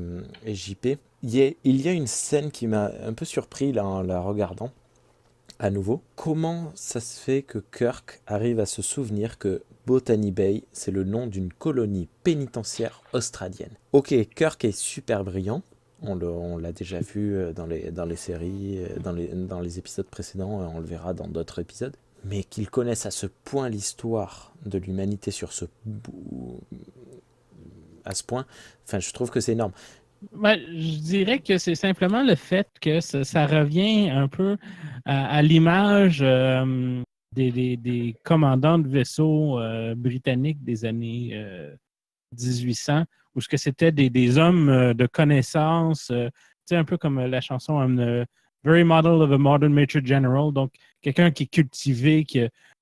JP. Il y a une scène qui m'a un peu surpris là, en la regardant à nouveau. Comment ça se fait que Kirk arrive à se souvenir que Botany Bay, c'est le nom d'une colonie pénitentiaire australienne? Ok, Kirk est super brillant. On l'a déjà vu dans les séries, dans les épisodes précédents, on le verra dans d'autres épisodes. Mais qu'il connaisse à ce point l'histoire de l'humanité à ce point, enfin, je trouve que c'est énorme. Je dirais que c'est simplement le fait que ça revient un peu à l'image des commandants de vaisseaux britanniques des années 1800, où ce que c'était des hommes de connaissance, tu sais, un peu comme la chanson Very Model of a Modern Major General, donc quelqu'un qui est cultivé,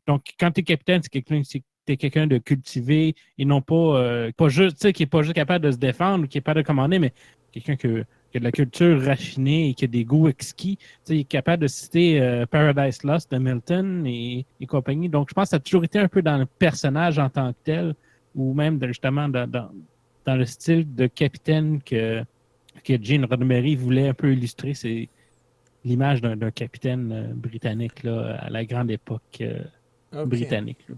donc quand tu es capitaine, t'es quelqu'un de cultivé et non pas juste, tu sais, qui n'est pas juste capable de se défendre ou qui n'est pas de commander, mais quelqu'un qui a de la culture raffinée et qui a des goûts exquis. Tu sais, il est capable de citer Paradise Lost de Milton et compagnie. Donc, je pense que ça a toujours été un peu dans le personnage en tant que tel, ou même justement dans le style de capitaine que Gene Roddenberry voulait un peu illustrer. C'est l'image d'un capitaine britannique là, à la grande époque Ok. britannique. Là.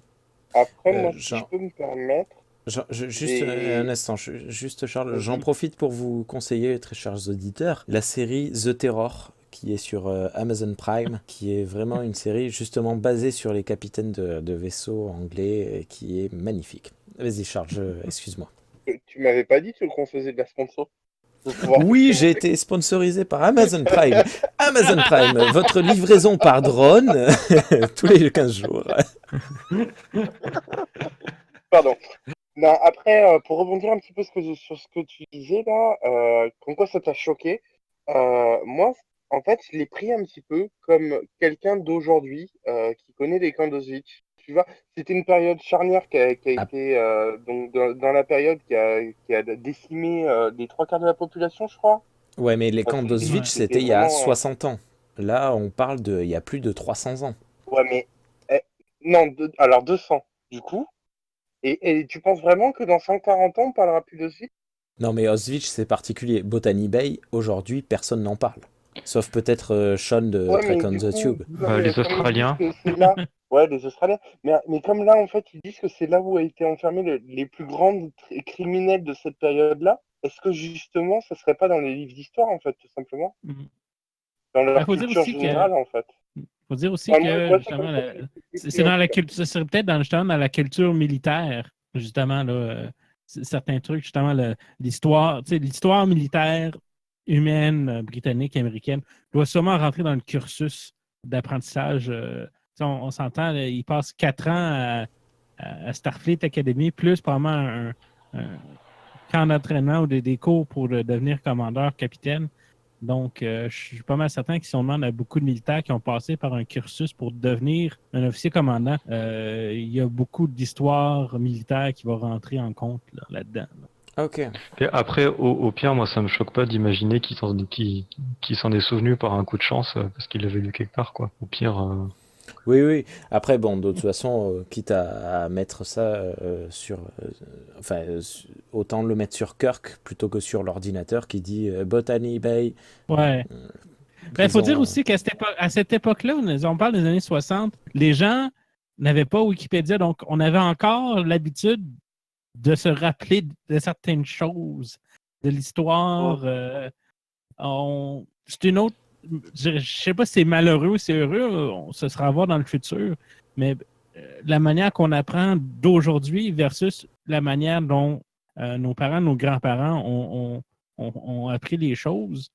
Après, moi, si je Jean, peux me permettre, juste un j'ai... instant, juste Charles, j'en Vas-y. profite pour vous conseiller, très chers auditeurs, la série The Terror qui est sur Amazon Prime, qui est vraiment une série justement basée sur les capitaines de vaisseaux anglais, et qui est magnifique. Vas-y Charles, excuse-moi. Tu m'avais pas dit qu'on faisait de la sponsor pour pouvoir te Oui, j'ai financer. été sponsorisé par Amazon Prime. Amazon Prime, votre livraison par drone tous les 15 jours. Pardon. Non, après, pour rebondir un petit peu sur ce que tu disais là, comme quoi ça t'a choqué, moi, en fait, je l'ai pris un petit peu comme quelqu'un d'aujourd'hui qui connaît les camps d'Auschwitz. Tu vois, c'était une période charnière qui a Ah, été donc dans la période qui a décimé les trois quarts de la population, je crois. ouais, mais les camps C'était d'Auschwitz, Ouais. c'était c'était il y a vraiment. 60 ans. Là, on parle il y a plus de 300 ans. Ouais, mais non, alors 200 du coup. Et tu penses vraiment que dans 140 ans, on parlera plus d'Auschwitz? Non, mais Auschwitz, c'est particulier. Botany Bay, aujourd'hui, personne n'en parle. Sauf peut-être Sean de Ouais, Trek mais on du the coup, Tube. Les comme ils disent Australiens. que c'est là, ouais, les Australiens, mais comme là, en fait, ils disent que c'est là où a été enfermés les plus grands criminels de cette période-là, est-ce que justement, ça serait pas dans les livres d'histoire, en fait, tout simplement? Dans Il leur faut dire culture aussi que générale, en fait. faut dire aussi Ouais, que moi, ça, comme justement, ça, c'est c'est pris, en dans tout la cas. culture, ce serait peut-être justement dans la culture militaire, justement, là, certains trucs, justement, l'histoire, tu sais, l'histoire militaire humaine, britannique, américaine, doit sûrement rentrer dans le cursus d'apprentissage. Tu sais, on s'entend, là, ils passent 4 ans à Starfleet Academy, plus probablement un camp d'entraînement ou des cours pour devenir commandeur, capitaine. Donc, je suis pas mal certain que si on demande à beaucoup de militaires qui ont passé par un cursus pour devenir un officier commandant, il y a beaucoup d'histoires militaires qui vont rentrer en compte là-dedans. Ok. Et après, au pire, moi, ça me choque pas d'imaginer qu'il s'en est souvenu par un coup de chance parce qu'il l'avait lu quelque part, quoi. Au pire, Oui, oui. Après, bon, de toute façon, quitte à mettre ça sur... enfin, autant le mettre sur Kirk plutôt que sur l'ordinateur qui dit Botany Bay, Ouais. Il faut dire prison. aussi à cette époque-là, on parle des années 60, les gens n'avaient pas Wikipédia, donc on avait encore l'habitude de se rappeler de certaines choses de Mm. l'histoire. C'est une autre. Je ne sais pas si c'est malheureux ou c'est heureux, ce sera à voir dans le futur, mais la manière qu'on apprend d'aujourd'hui versus la manière dont nos parents, nos grands-parents ont appris les choses,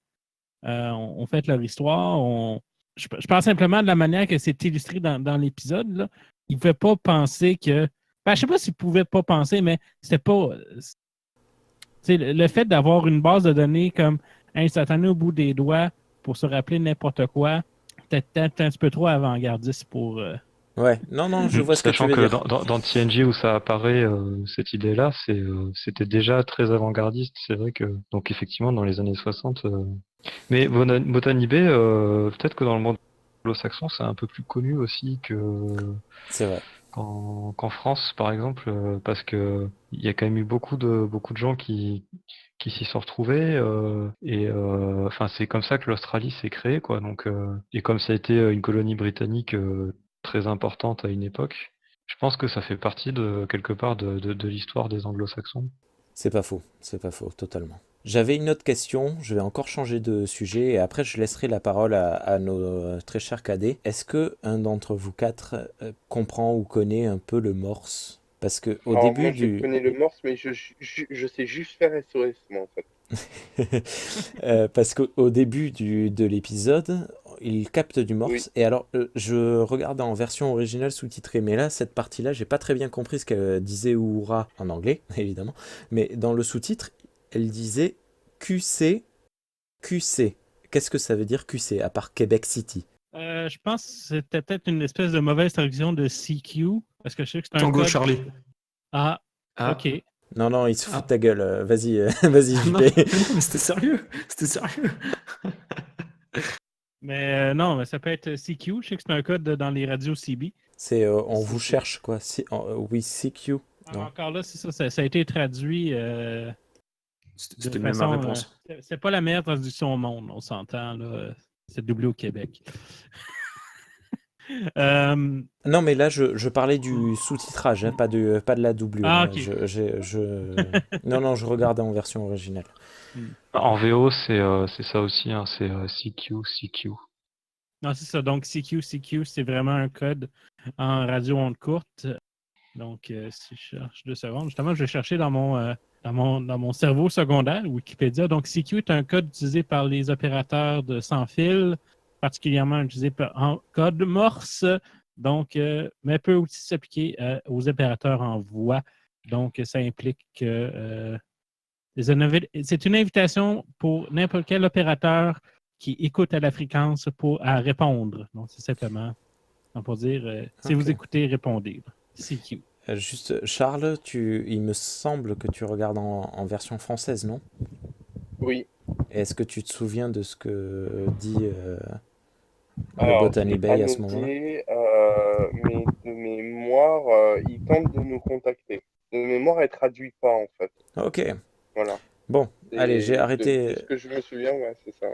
ont fait leur histoire. Je pense simplement de la manière que c'est illustré dans l'épisode. Là. Ils ne pouvaient pas penser que. Ben, je ne sais pas s'ils ne pouvaient pas penser, mais c'était pas. Le fait d'avoir une base de données comme instantanée au bout des doigts pour se rappeler n'importe quoi, peut-être un petit peu trop avant-gardiste pour. Ouais, non, non, je vois ce que tu sachant veux que dire. dans TNG où ça apparaît, cette idée-là, c'était déjà très avant-gardiste. C'est vrai que, donc effectivement, dans les années 60. Mais Botany Bay, peut-être que dans le monde anglo-saxon, c'est un peu plus connu aussi C'est vrai. qu'en France, par exemple, parce que il y a quand même eu beaucoup de gens qui s'y sont retrouvés, et enfin, c'est comme ça que l'Australie s'est créée, quoi. Donc, et comme ça a été une colonie britannique très importante à une époque, je pense que ça fait partie de quelque part de l'histoire des Anglo-Saxons. C'est pas faux, totalement. J'avais une autre question, je vais encore changer de sujet et après je laisserai la parole à nos très chers cadets. Est-ce que un d'entre vous quatre comprend ou connaît un peu le morse? Parce que au Alors, début moi, je du... connais le morse, mais je sais juste faire SOS, moi, en fait. Parce qu'au début de l'épisode, il capte du morse. Oui. Et alors, je regardais en version originale sous-titrée, mais là, cette partie-là, j'ai pas très bien compris ce qu'elle disait Uhura en anglais, évidemment. Mais dans le sous-titre, elle disait QC, QC. Qu'est-ce que ça veut dire QC, à part Québec City? Je pense que c'était peut-être une espèce de mauvaise traduction de CQ, parce que je sais que c'est un Tango code. Charlie. Ah, Ah. ok. Non, non, il se fout Ah. de ta gueule. Vas-y, vas-y, Non, JP. mais c'était sérieux. C'était sérieux. Mais non, mais ça peut être CQ. Je sais que c'est un code dans les radios CB. C'est on vous C'est- cherche, quoi. Oui, CQ. Non. Encore là, c'est ça, ça a été traduit de C'était même ma façon. réponse. C'est pas la meilleure traduction au monde, on s'entend, là. C'est doublé au Québec. Non, mais là, je parlais du sous-titrage, hein, pas de la doublure. Ah, hein. ok. Non, non, je regardais en version originale. En VO, c'est ça aussi, hein, c'est CQ, CQ. Non, c'est ça. Donc, CQ, c'est vraiment un code en radio onde courte. Donc, si je cherche 2 secondes, justement, je vais chercher dans mon cerveau secondaire, Wikipédia. Donc, CQ est un code utilisé par les opérateurs de sans fil, particulièrement utilisé en code Morse, donc, mais peut aussi s'appliquer aux opérateurs en voix. Donc, ça implique que c'est une invitation pour n'importe quel opérateur qui écoute à la fréquence à répondre. Donc, c'est simplement pour dire si vous Ok. écoutez, répondez. CQ. Juste, Charles, il me semble que tu regardes en version française, non? Oui. Est-ce que tu te souviens de ce que dit le Alors, Botany je l'ai pas Bay à ce moment-là? noté, mais de mémoire, ils tentent de nous contacter. De mémoire, elle traduit pas, en fait. Ok. Voilà. Bon, allez, j'ai De arrêté. ce que je me souviens, ouais, c'est ça.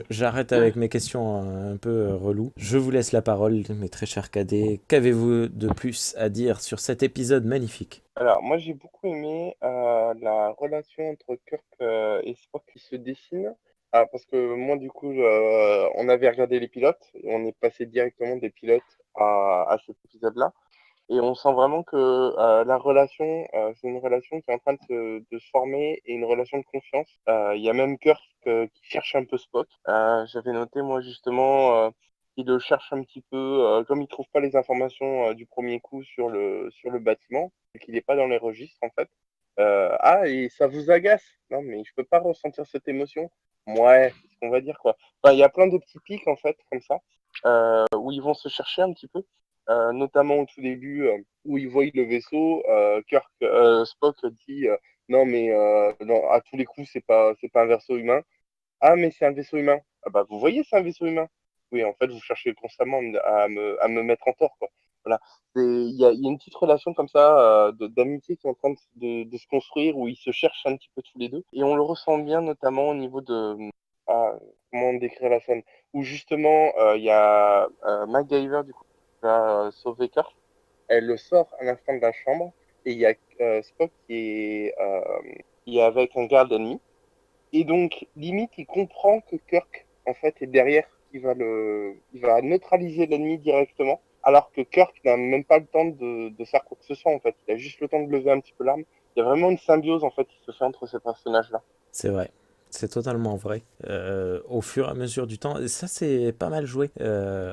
J'arrête avec mes questions un peu reloues. Je vous laisse la parole, mes très chers cadets. Qu'avez-vous de plus à dire sur cet épisode magnifique? Alors, moi, j'ai beaucoup aimé la relation entre Kirk et Spock qui se dessine. Ah, parce que moi, du coup, on avait regardé les pilotes et on est passé directement des pilotes à cet épisode-là. Et on sent vraiment que la relation, c'est une relation qui est en train de se former et une relation de confiance. Il y a même Kirk qui cherche un peu Spock. J'avais noté, moi, justement, qu'il le cherche un petit peu, comme il trouve pas les informations du premier coup sur le bâtiment, et qu'il n'est pas dans les registres, en fait. Et ça vous agace? Non, mais je peux pas ressentir cette émotion. Ouais, c'est ce qu'on va dire, quoi. Enfin, il y a plein de petits pics, en fait, comme ça, où ils vont se chercher un petit peu. Notamment au tout début où ils voient le vaisseau, Spock dit non mais non, à tous les coups c'est pas un vaisseau humain. Ah mais c'est un vaisseau humain. Ah bah vous voyez c'est un vaisseau humain. Oui en fait vous cherchez constamment à me mettre en tort quoi. Voilà. Il y a une petite relation comme ça d'amitié qui est en train de se construire où ils se cherchent un petit peu tous les deux et on le ressent bien notamment au niveau de comment décrire la scène où justement il y a MacGyver du coup va sauver Kirk. Elle le sort à l'instant de la chambre et il y a Spock qui est avec un garde ennemi. Et donc, limite, il comprend que Kirk, en fait, est derrière. Il va neutraliser l'ennemi directement. Alors que Kirk n'a même pas le temps de faire quoi que ce soit, en fait. Il a juste le temps de lever un petit peu l'arme. Il y a vraiment une symbiose, en fait, qui se fait entre ces personnages-là. C'est vrai. C'est totalement vrai. Au fur et à mesure du temps, et ça c'est pas mal joué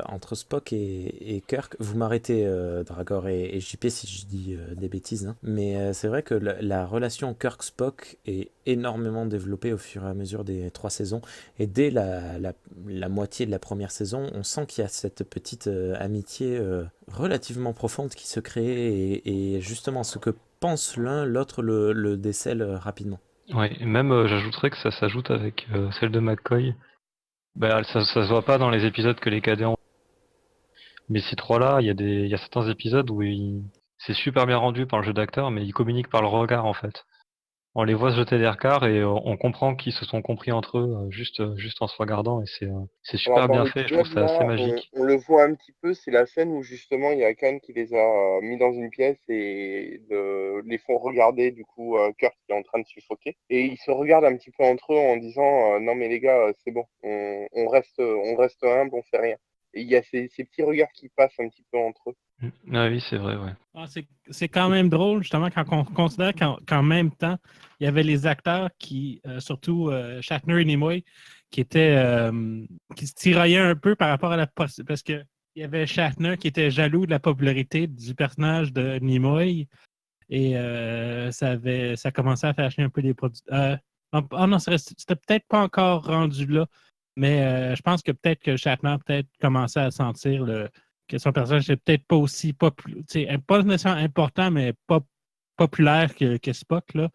entre Spock et Kirk. Vous m'arrêtez, Dragor et JP, si je dis des bêtises, hein. Mais c'est vrai que la relation Kirk-Spock est énormément développée au fur et à mesure des 3 saisons. Et dès la moitié de la première saison, on sent qu'il y a cette petite amitié relativement profonde qui se crée. Et justement, ce que pense l'un, l'autre le décèle rapidement. Ouais, et même j'ajouterais que ça s'ajoute avec celle de McCoy. Bah, ça se voit pas dans les épisodes que les cadets ont. Mais ces trois-là, il y a certains épisodes où c'est super bien rendu par le jeu d'acteur, mais ils communiquent par le regard en fait. On les voit se jeter des regards et on comprend qu'ils se sont compris entre eux juste en se regardant et c'est Alors super dans bien fait. Je trouve l'épisode ça assez là, on, magique. on le voit un petit peu, c'est la scène où justement il y a Khan qui les a mis dans une pièce et les font regarder du coup Kirk qui est en train de suffoquer et ils se regardent un petit peu entre eux en disant non mais les gars c'est bon, on reste humble, on fait rien. Et il y a ces petits regards qui passent un petit peu entre eux. Ah oui, c'est vrai, ouais. Ah, c'est quand même drôle, justement, quand on considère qu'en même temps, il y avait les acteurs qui, surtout Shatner et Nimoy, qui se tiraillaient un peu par rapport à parce que il y avait Shatner qui était jaloux de la popularité du personnage de Nimoy et ça commençait à faire chier un peu les produits. Non, c'était peut-être pas encore rendu là, mais je pense que peut-être que Shatner peut-être commençait à sentir que son personnage n'est peut-être pas aussi populaire, pas nécessairement important, mais pas populaire que Spock, là.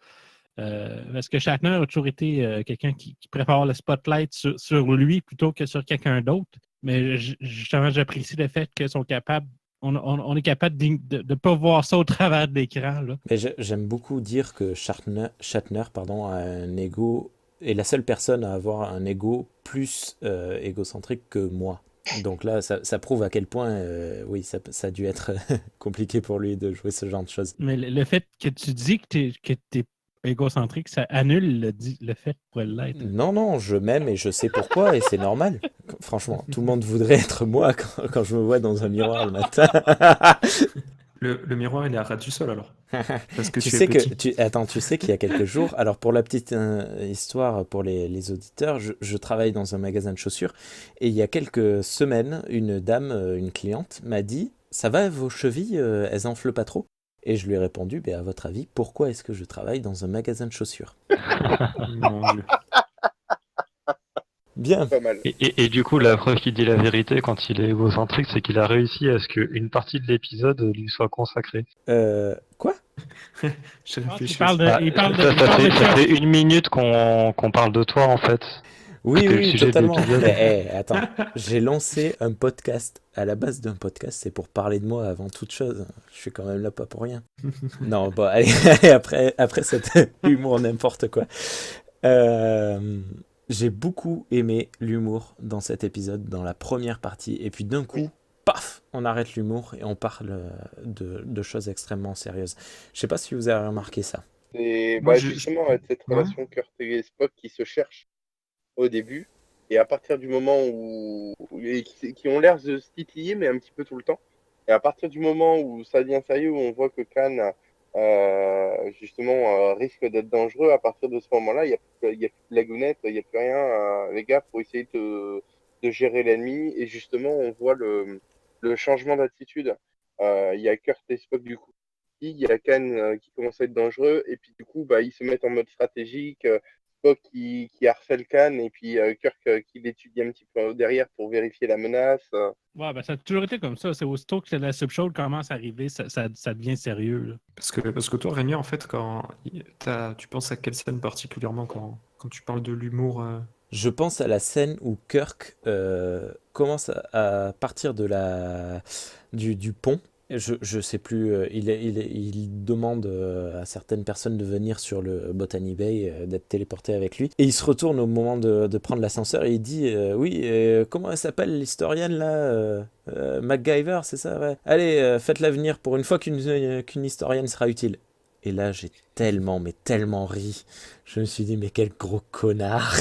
Parce que Shatner a toujours été quelqu'un qui préfère avoir le spotlight sur lui plutôt que sur quelqu'un d'autre. Mais justement, j'apprécie le fait qu'ils sont capables, on est capable de ne pas voir ça au travers de l'écran, là. Mais j'aime beaucoup dire que Shatner, pardon, a un ego, est la seule personne à avoir un ego plus égocentrique que moi. Donc là, ça prouve à quel point, oui, ça a dû être compliqué pour lui de jouer ce genre de choses. Mais le fait que tu dis que t'es égocentrique, ça annule le fait pour l'être. Non, non, je m'aime et je sais pourquoi et c'est normal. Franchement, tout le monde voudrait être moi quand je me vois dans un miroir le matin. Le miroir, il est à ras du sol alors. Parce que Tu tu es sais petit. attends, tu sais qu'il y a quelques jours, alors pour la petite histoire pour les auditeurs, je travaille dans un magasin de chaussures et il y a quelques semaines, une dame, une cliente, m'a dit, ça va vos chevilles, elles enflent pas trop? Et je lui ai répondu, à votre avis, pourquoi est-ce que je travaille dans un magasin de chaussures? Mon Dieu. Bien. Pas mal. Et du coup, la preuve qu'il dit la vérité quand il est égocentrique, c'est qu'il a réussi à ce qu'une partie de l'épisode lui soit consacrée. Quoi? Je Je pense réfléchis. qu'il parle de, Bah, il parle de, ça, il parle de ça Kirk. fait 1 minute qu'on parle de toi, en fait. Oui, C'était le oui, sujet de totalement. l'épisode. Mais attends, j'ai lancé un podcast. À la base d'un podcast, c'est pour parler de moi avant toute chose. Je suis quand même là pas pour rien. Non, bon, allez, après cet humour n'importe quoi. J'ai beaucoup aimé l'humour dans cet épisode, dans la première partie. Et puis d'un coup, paf, on arrête l'humour et on parle de choses extrêmement sérieuses. Je sais pas si vous avez remarqué ça. Et Moi, justement, avec cette ouais. relation Kurt et Spock qui se cherchent au début, et à partir du moment qui ont l'air de se titiller, mais un petit peu tout le temps, et à partir du moment où ça devient sérieux, où on voit que Khan, justement, risque d'être dangereux, à partir de ce moment-là, il y a plus de lagounette, il n'y a plus rien, les gars, pour essayer de gérer l'ennemi, et justement, on voit le changement d'attitude. Il y a Kurt et Spock, du coup, il y a Khan qui commence à être dangereux, et puis du coup, ils se mettent en mode stratégique. Spock qui harcèle Khan, et puis Kirk qui l'étudie un petit peu derrière pour vérifier la menace. Ouais, ça a toujours été comme ça. C'est aussitôt que la subshow commence à arriver, ça devient sérieux, là. Parce que toi, Rémi, en fait, tu penses à quelle scène particulièrement quand tu parles de l'humour Je pense à la scène où Kirk commence à partir du pont. Je sais plus, il demande à certaines personnes de venir sur le Botany Bay, d'être téléporté avec lui. Et il se retourne au moment de prendre l'ascenseur et il dit oui, comment elle s'appelle l'historienne là MacGyver, c'est ça, ouais. Allez, faites-la venir pour une fois qu'une historienne sera utile. Et là, j'ai mais tellement ri. Je me suis dit, mais quel gros connard.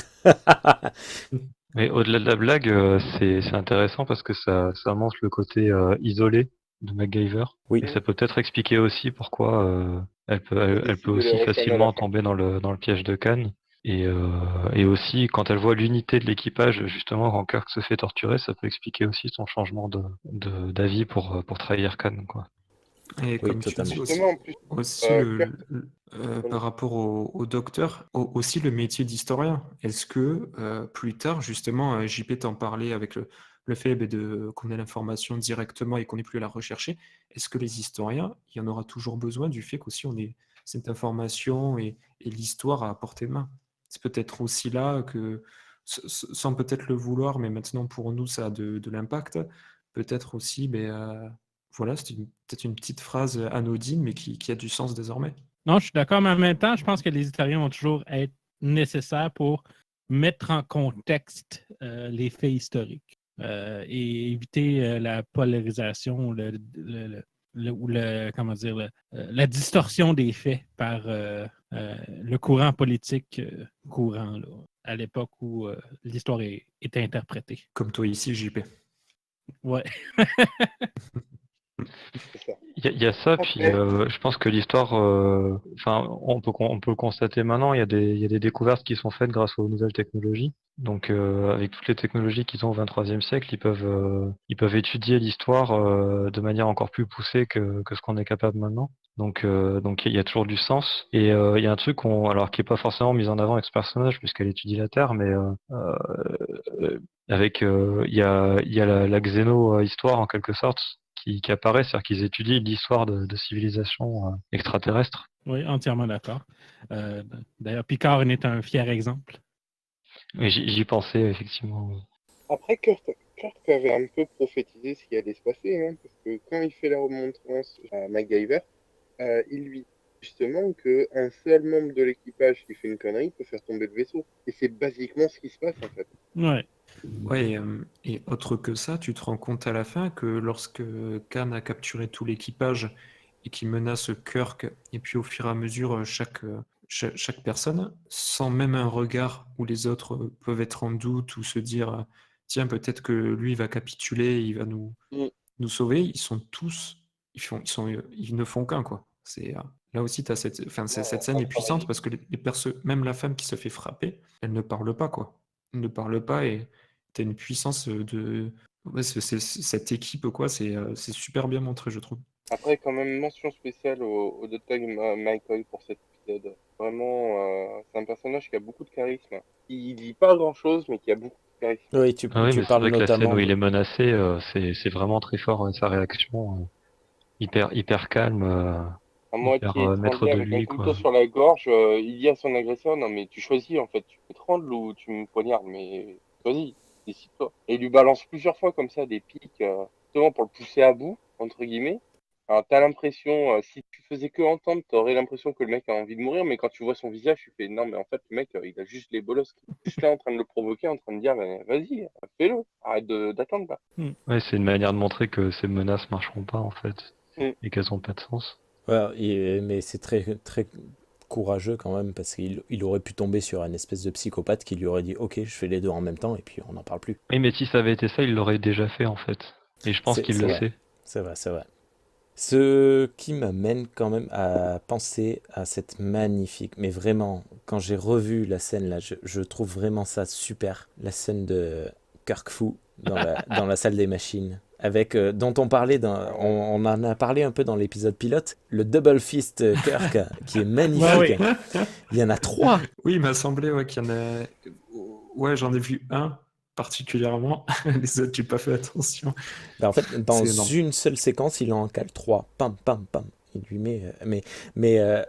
Mais au-delà de la blague, c'est intéressant parce que ça montre le côté isolé de MacGyver. Oui. Et ça peut peut-être expliquer aussi pourquoi elle peut décide de aussi les rejoindre à la facilement fin. tomber dans le piège de Khan. Et aussi, quand elle voit l'unité de l'équipage, justement, quand Kirk se fait torturer, ça peut expliquer aussi son changement d'avis pour trahir Khan, quoi. Et Oui, comme tu totalement. dis Justement, en plus, aussi Kirk, par rapport au docteur, aussi le métier d'historien. Est-ce que plus tard, justement, JP t'en parlait avec le fait qu'on ait l'information directement et qu'on n'ait plus à la rechercher, est-ce que les historiens, il y en aura toujours besoin du fait qu'aussi on ait cette information et l'histoire à portée de main? C'est peut-être aussi là que, sans peut-être le vouloir, mais maintenant pour nous ça a de l'impact, peut-être aussi, voilà, c'était peut-être une petite phrase anodine, mais qui a du sens désormais. Non, je suis d'accord, mais en même temps, je pense que les historiens vont toujours être nécessaires pour mettre en contexte les faits historiques et éviter la polarisation ou comment dire, la distorsion des faits par le courant politique courant là, à l'époque où l'histoire est interprétée. Comme toi ici, JP. Ouais. C'est ça. Il y a ça, puis Après, je pense que l'histoire, enfin, on peut le constater maintenant, il y a des découvertes qui sont faites grâce aux nouvelles technologies. Donc, avec toutes les technologies qu'ils ont au XXIe siècle, ils peuvent étudier l'histoire de manière encore plus poussée que ce qu'on est capable maintenant. Donc il y a toujours du sens. Et il y a un truc alors qui est pas forcément mis en avant avec ce personnage, puisqu'elle étudie la Terre, mais il y a la xéno-histoire en quelque sorte qui apparaît, c'est-à-dire qu'ils étudient l'histoire de civilisations extraterrestres. Oui, entièrement d'accord. Euh, D'ailleurs, Picard en est un fier exemple. Et j'y pensais effectivement. après Kirk avait un peu prophétisé ce qui allait se passer, hein, parce que quand il fait la remontrance à MacGyver, il lui dit justement qu'un seul membre de l'équipage qui fait une connerie peut faire tomber le vaisseau. Et c'est basiquement ce qui se passe en fait. Ouais. Ouais, et autre que ça, tu te rends compte à la fin que lorsque Khan a capturé tout l'équipage et qu'il menace Kirk, et puis au fur et à mesure, chaque personne, sans même un regard où les autres peuvent être en doute ou se dire, tiens, peut-être que lui va capituler, il va Mm. nous sauver, ils sont tous, ils ne font qu'un, quoi. Là aussi, cette scène est puissante parce que même la femme qui se fait frapper, elle ne parle pas, quoi. Elle ne parle pas et t'as une puissance de. Ouais, cette équipe, quoi, c'est super bien montré, je trouve. Après, quand même, mention spéciale au Dr. Michael pour cet épisode. Vraiment, c'est un personnage qui a beaucoup de charisme. Il dit pas grand-chose, mais qui a beaucoup de charisme. Oui, Ah oui, tu mais c'est parles vrai que la scène notamment où il de... est menacé, c'est vraiment très fort, sa réaction, hyper calme, À hyper moitié maître étranglé de avec un lui, couteau quoi. sur la gorge, il dit à son agresseur, non mais tu choisis en fait, tu m'étrangles ou tu me poignardes, mais choisis, décide-toi. Et il lui balance plusieurs fois comme ça des pics, justement pour le pousser à bout, entre guillemets. Alors t'as l'impression, si tu faisais que entendre, t'aurais l'impression que le mec a envie de mourir, mais quand tu vois son visage, tu fais, non mais en fait le mec, il a juste les bolosses, juste là en train de le provoquer, en train de dire, ben, vas-y, fais-le, arrête d'attendre là. Ouais, c'est une manière de montrer que ces menaces marcheront pas, en fait, Mm. et qu'elles ont pas de sens. Ouais, mais c'est très courageux quand même parce qu'il aurait pu tomber sur un espèce de psychopathe qui lui aurait dit ok, je fais les deux en même temps et puis on n'en parle plus. Oui, mais si ça avait été ça, il l'aurait déjà fait, en fait. Et je pense qu'il C'est le vrai, sait. c'est vrai, c'est vrai. Ce qui m'amène quand même à penser à cette magnifique, mais vraiment, quand j'ai revu la scène là, je trouve vraiment ça super, la scène de Kung Fu dans la salle des machines, avec dont on parlait, on en a parlé un peu dans l'épisode pilote, le Double Fist Kirk, qui est magnifique. Ouais, oui. Il y en a trois. Oui, il m'a semblé qu'il y en a. Ouais, j'en ai vu un particulièrement. Les autres, j'ai pas fait attention. Ben, en fait, dans C'est énorme. une seule séquence, il en cale trois. Pam, pam, pam. Il lui met. Mais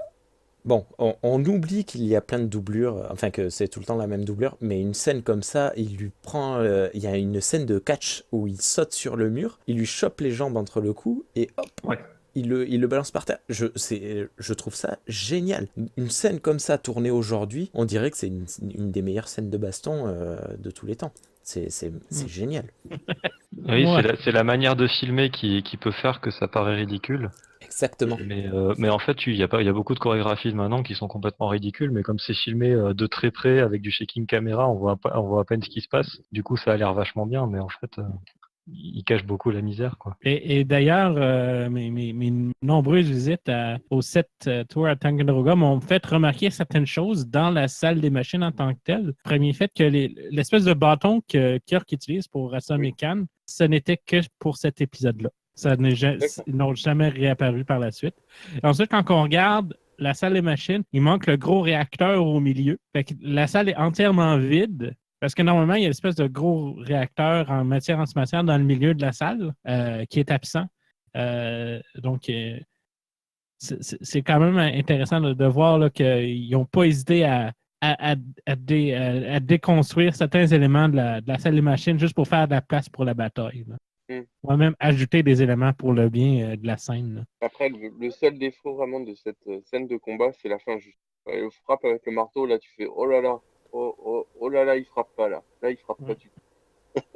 bon, on oublie qu'il y a plein de doublures, enfin que c'est tout le temps la même doublure, mais une scène comme ça, il lui prend. Il y a une scène de catch où il saute sur le mur, il lui chope les jambes entre le cou et hop, Ouais. il le balance par terre. Je trouve ça génial. Une scène comme ça tournée aujourd'hui, on dirait que c'est une des meilleures scènes de baston de tous les temps. C'est génial. Oui, Ouais. c'est la manière de filmer qui peut faire que ça paraît ridicule. Exactement. Mais en fait, il y a beaucoup de chorégraphies de maintenant qui sont complètement ridicules, mais comme c'est filmé de très près avec du shaking caméra, on voit à peine ce qui se passe. Du coup, ça a l'air vachement bien, mais en fait, il cache beaucoup la misère, quoi. Et d'ailleurs, mes nombreuses visites au set tour à Ticonderoga m'ont fait remarquer certaines choses dans la salle des machines en tant que telle. Premier fait que l'espèce de bâton que Kirk utilise pour rassommer Khan, ce n'était que pour cet épisode-là. Ils n'ont jamais réapparu par la suite. Et ensuite, quand on regarde la salle des machines, il manque le gros réacteur au milieu. Fait que la salle est entièrement vide. Parce que normalement, il y a une espèce de gros réacteur en matière antimatière dans le milieu de la salle qui est absent. Donc, c'est quand même intéressant de voir là, qu'ils n'ont pas hésité à déconstruire certains éléments de la salle des machines juste pour faire de la place pour la bataille. On va même ajouter des éléments pour le bien de la scène. Là. Après, le seul défaut vraiment de cette scène de combat, c'est la fin juste. Le frappe avec le marteau, là, tu fais oh là là, oh là là, il frappe pas là. Là, il frappe pas du tout.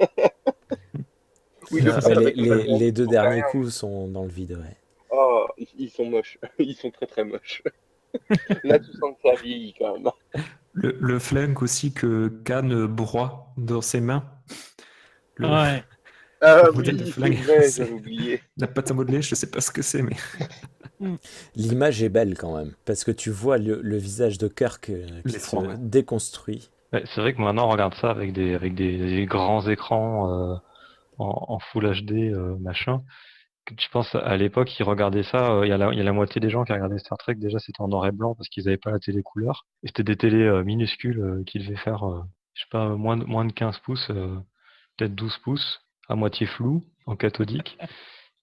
Oui, le coup avec le bâton, Les deux j'en sais derniers rien. coups sont dans le vide, ouais. Oh, ils sont moches. Ils sont très très moches. Là, tu sens que ça vieillit quand même. Le flingue aussi que Khan broie dans ses mains. Le- Ouais. Ah Le modèle de oui, c'est flingue, vrai, c'est j'avais oublié. la pâte à modeler, je sais pas ce que c'est, mais L'image est belle quand même, parce que tu vois le visage de Kirk qui les se fronts, ouais. déconstruit. Ouais, c'est vrai que maintenant on regarde ça avec des grands écrans en Full HD, machin. Que tu penses à l'époque, ils regardaient ça, il y a la moitié des gens qui regardaient Star Trek, déjà c'était en noir et blanc parce qu'ils n'avaient pas la télé couleur. Et c'était des télés minuscules qui devaient faire, je sais pas, moins de 15 pouces, peut-être 12 pouces, à moitié flou, en cathodique.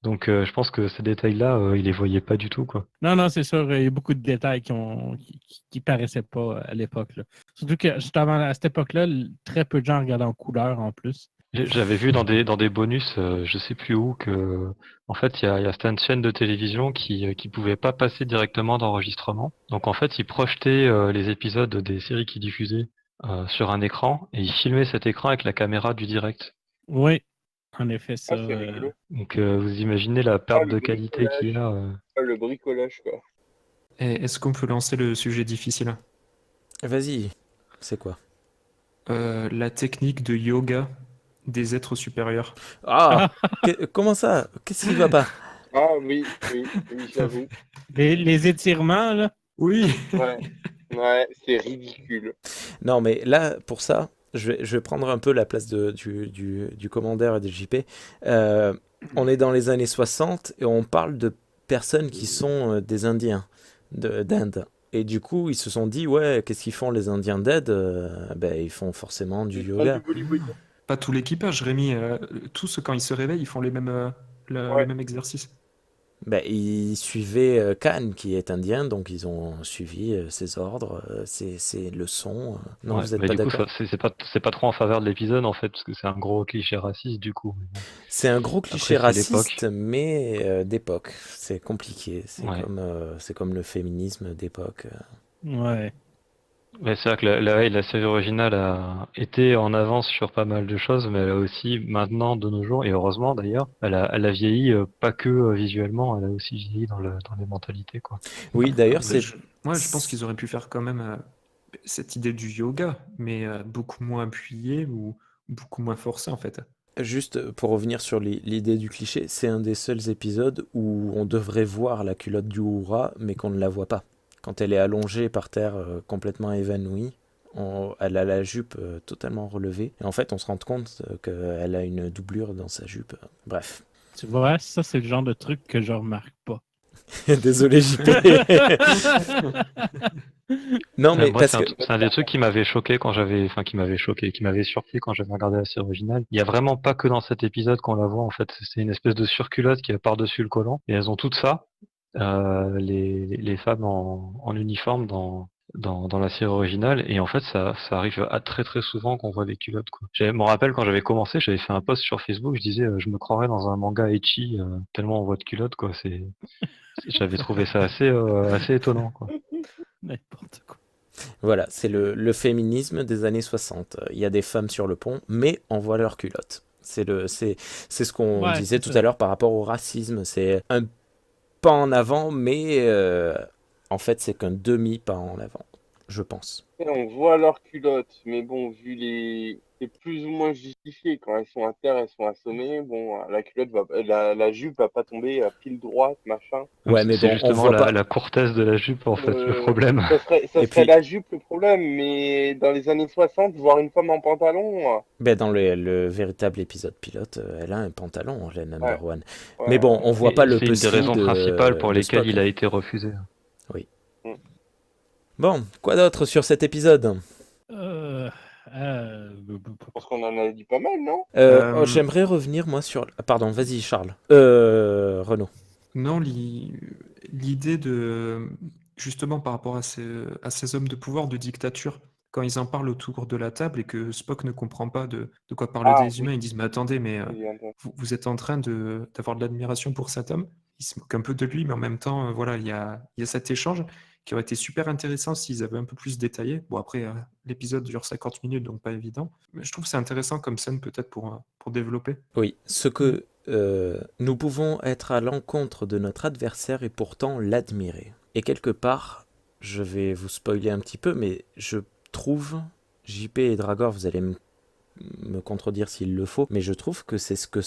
Donc je pense que ces détails-là, ils les voyaient pas du tout, quoi. Non, non, c'est sûr, il y a beaucoup de détails qui paraissaient pas à l'époque, là. Surtout que justement à cette époque-là, très peu de gens regardaient en couleur en plus. J'avais vu dans des bonus, je sais plus où, que en fait il y a certaines chaînes de télévision qui pouvaient pas passer directement d'enregistrement. Donc en fait ils projetaient les épisodes des séries qu'ils diffusaient sur un écran et ils filmaient cet écran avec la caméra du direct. Oui, en effet, Ah, ça. c'est rigolo. Donc vous imaginez la Ah, perte le de qualité qu'il y bricolage. a. Ah, le bricolage, quoi. Et est-ce qu'on peut lancer le sujet difficile? Vas-y, c'est quoi? La technique de yoga des êtres supérieurs. Ah, comment ça? Qu'est-ce qui va pas? Ah oui, oui, oui, j'avoue. Les étirements, là. Oui. Ouais, ouais, c'est ridicule. Non, mais là, pour ça, je vais prendre un peu la place du commandeur et de JP. Euh, on est dans les années 60 et on parle de personnes qui sont des Indiens d'Inde. Et du coup, ils se sont dit, ouais, qu'est-ce qu'ils font les Indiens d'Inde? Ben, ils font forcément du Ils font yoga. du Bollywood. Pas tout l'équipage, Rémi. Tous, quand ils se réveillent, ils font les mêmes, le Ouais. même exercice. Ben, ils suivaient Khan, qui est indien, donc ils ont suivi ses ordres, ses leçons. Non, Ouais, vous n'êtes mais pas du coup d'accord? c'est pas trop en faveur de l'épisode en fait parce que c'est un gros cliché raciste du coup. Mais bon, C'est un gros après cliché c'est l'époque. raciste, mais d'époque. C'est compliqué. Ouais. C'est comme le féminisme d'époque. Ouais. Mais c'est vrai que la série originale a été en avance sur pas mal de choses, mais elle a aussi maintenant de nos jours, et heureusement d'ailleurs, elle a vieilli pas que visuellement, elle a aussi vieilli dans les mentalités, quoi. Oui, d'ailleurs, Mais moi, je pense qu'ils auraient pu faire quand même cette idée du yoga, mais beaucoup moins appuyée ou beaucoup moins forcée, en fait. juste pour revenir sur l'idée du cliché, c'est un des seuls épisodes où on devrait voir la culotte du Uhura, mais qu'on ne la voit pas. Quand elle est allongée par terre, complètement évanouie, elle a la jupe totalement relevée. Et en fait, on se rend compte qu'elle a une doublure dans sa jupe. Bref. Tu vois, ça, c'est le genre de truc que je remarque pas. Désolé, JP. Non, mais Moi, parce que c'est un des trucs qui m'avait choqué quand j'avais, enfin, qui m'avait choqué, qui m'avait surpris quand j'avais regardé la série originale. Il y a vraiment pas que dans cet épisode qu'on la voit, en fait. C'est une espèce de surculotte qui est par-dessus le collant. Et elles ont toutes ça, les femmes en uniforme dans la série originale. Et en fait, ça arrive à très très souvent qu'on voit des culottes, quoi. Je me rappelle quand j'avais commencé, j'avais fait un post sur Facebook, je disais, je me croirais dans un manga ecchi, tellement on voit de culottes, quoi. J'avais trouvé ça assez étonnant, quoi. N'importe quoi. voilà, c'est le féminisme des années 60. Il y a des femmes sur le pont, mais on voit leurs culottes. C'est ce qu'on Ouais, disait c'est tout ça. à l'heure par rapport au racisme. C'est un pas en avant, mais en fait, c'est qu'un demi-pas en avant, je pense. Et on voit leurs culottes, mais bon, vu les. C'est plus ou moins justifié. Quand elles sont à terre, elles sont assommées. Bon, la culotte va, la jupe va pas tomber à pile droite, machin. Ouais, mais C'est bon, on justement voit pas. la courtesse de la jupe, en fait, le problème. Ça Et serait puis, la jupe le problème, mais dans les années 60, voir une femme en pantalon, ben, dans le véritable épisode pilote, elle a un pantalon, la ouais, number one. Mais bon, on ouais. voit pas le C'est une des pussy raisons principales pour de lesquelles Spock. il a été refusé. Oui. Mm. Bon, quoi d'autre sur cet épisode? Euh, euh, Je pense qu'on en a dit pas mal, non? J'aimerais revenir, moi, sur... Ah, pardon, vas-y, Charles. Renaud. Non, l'idée de, justement par rapport à ces hommes de pouvoir, de dictature, quand ils en parlent autour de la table et que Spock ne comprend pas de quoi parlent Ah des humains, oui, ils disent, mais attendez, mais oui, attends. vous êtes en train d'avoir de l'admiration pour cet homme. Il se moque un peu de lui, mais en même temps, voilà, il y a cet échange qui aurait été super intéressant s'ils avaient un peu plus détaillé. Bon, après, l'épisode dure 50 minutes, donc pas évident. Mais je trouve que c'est intéressant comme scène peut-être pour développer. Oui, ce que nous pouvons être à l'encontre de notre adversaire et pourtant l'admirer. Et quelque part, je vais vous spoiler un petit peu, mais je trouve, JP et Dragor, vous allez me me contredire s'il le faut, mais je trouve que c'est ce que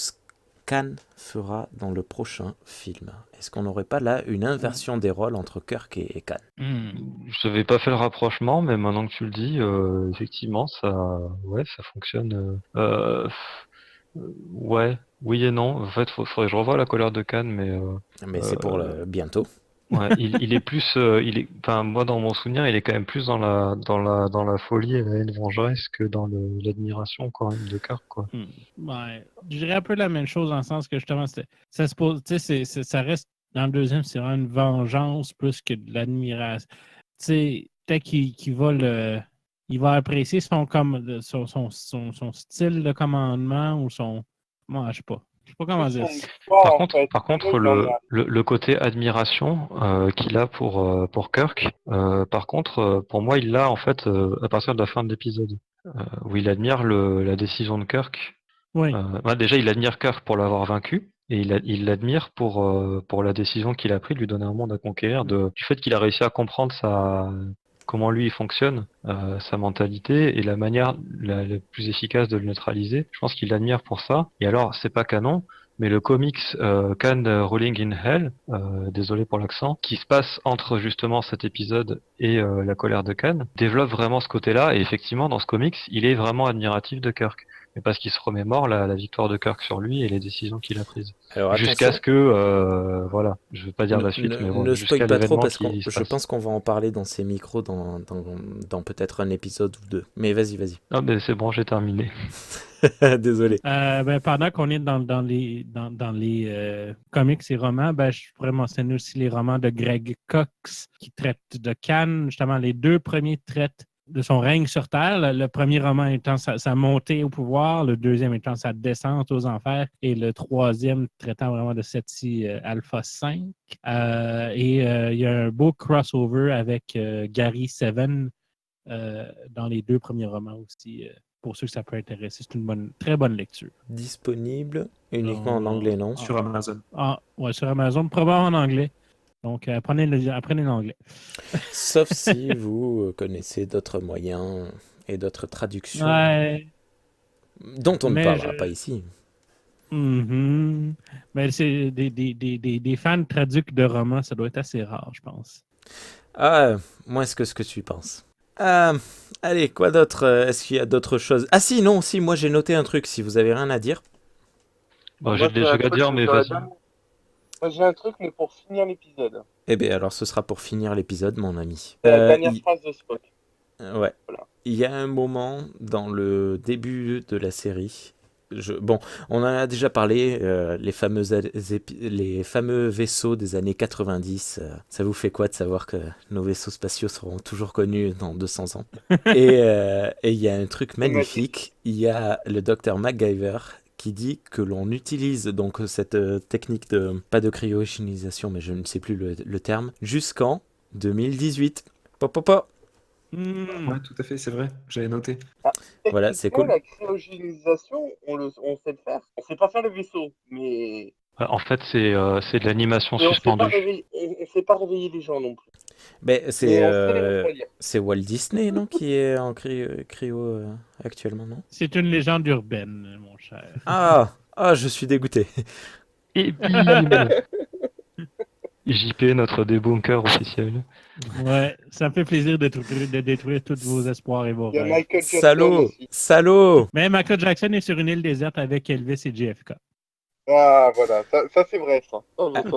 Khan fera dans le prochain film. Est-ce qu'on n'aurait pas là une inversion des rôles entre Kirk et Khan? Je n'avais pas fait le rapprochement, mais maintenant que tu le dis, effectivement, ça fonctionne. Ouais, oui et non. En fait, faudrait que je revoie La colère de Khan, Mais c'est pour bientôt. ouais, il est plus, enfin, moi dans mon souvenir, il est quand même plus dans la folie et la haine vengeresse que dans l'admiration quand même de Kirk, quoi. Ouais. Je dirais un peu la même chose dans le sens que justement, ça se pose, tu sais, ça reste dans le deuxième, c'est vraiment une vengeance plus que de l'admiration. Tu sais, peut-être qu'il va il va apprécier son style de commandement ou son. Moi, je sais pas. Je sais pas comment dire. Par contre, le côté admiration qu'il a pour Kirk, par contre, pour moi, il l'a en fait à partir de la fin de l'épisode, où il admire la décision de Kirk. Oui. Déjà, il admire Kirk pour l'avoir vaincu, et il l'admire pour la décision qu'il a prise de lui donner un monde à conquérir, du fait qu'il a réussi à comprendre comment lui il fonctionne, sa mentalité et la manière la plus efficace de le neutraliser. Je pense qu'il l'admire pour ça. Et alors, c'est pas canon, mais le comics Khan Rolling in Hell, désolé pour l'accent, qui se passe entre justement cet épisode et La colère de Khan, développe vraiment ce côté-là. Et effectivement, dans ce comics, il est vraiment admiratif de Kirk. Mais parce qu'il se remémore la victoire de Kirk sur lui et les décisions qu'il a prises. Alors, jusqu'à ce que, voilà, je veux pas dire la suite, mais voilà, ne jusqu'à spoil pas trop l'événement parce que qui se je passe. pense qu'on va en parler dans ces micros dans peut-être un épisode ou deux. Mais vas-y. Non, mais c'est bon, j'ai terminé. Désolé. Pendant qu'on est dans les comics et romans, je pourrais mentionner aussi les romans de Greg Cox qui traitent de Khan. Justement, les deux premiers traitent de son règne sur Terre. Le premier roman étant sa montée au pouvoir, le deuxième étant sa descente aux enfers, et le troisième traitant vraiment de Ceti Alpha 5. Il y a un beau crossover avec Gary Seven dans les deux premiers romans aussi. Pour ceux que ça peut intéresser, c'est une très bonne lecture. Disponible uniquement en anglais, non? Sur Amazon. Ouais, sur Amazon, probablement en anglais. Donc, apprenez l'anglais. Sauf si vous connaissez d'autres moyens et d'autres traductions dont on ne parlera pas ici. Mais c'est des fans traducs de romans, ça doit être assez rare, je pense. Moins que ce que tu penses. Allez, quoi d'autre? Est-ce qu'il y a d'autres choses? Ah si, non, si, moi j'ai noté un truc, si vous avez rien à dire. Bon, j'ai des trucs à dire, mais vas-y. Moi, j'ai un truc, mais pour finir l'épisode. Eh bien, alors ce sera pour finir l'épisode, mon ami. La dernière phrase de Spock. Ouais. Voilà. Il y a un moment dans le début de la série. Bon, on en a déjà parlé, les fameux vaisseaux des années 90. Ça vous fait quoi de savoir que nos vaisseaux spatiaux seront toujours connus dans 200 ans? Et il y a un truc magnifique. Il y a le docteur MacGyver qui dit que l'on utilise donc cette technique pas de cryogénisation, mais je ne sais plus le terme, jusqu'en 2018. Pop. Ouais, tout à fait, c'est vrai, j'avais noté. Voilà, c'est cool. La cryogénisation, on sait le faire. On sait pas faire le vaisseau, mais... En fait, c'est de l'animation suspendue. On sait pas réveiller les gens non plus. Mais c'est Walt Disney, non, qui est en cryo actuellement, non? C'est une légende urbaine, mon cher. Je suis dégoûté. Et bim JP, notre débunker officiel. Ouais, ça me fait plaisir de détruire tous vos espoirs et vos rêves. Salaud! Mais Michael Jackson est sur une île déserte avec Elvis et JFK. Ah, voilà, ça c'est vrai, ça.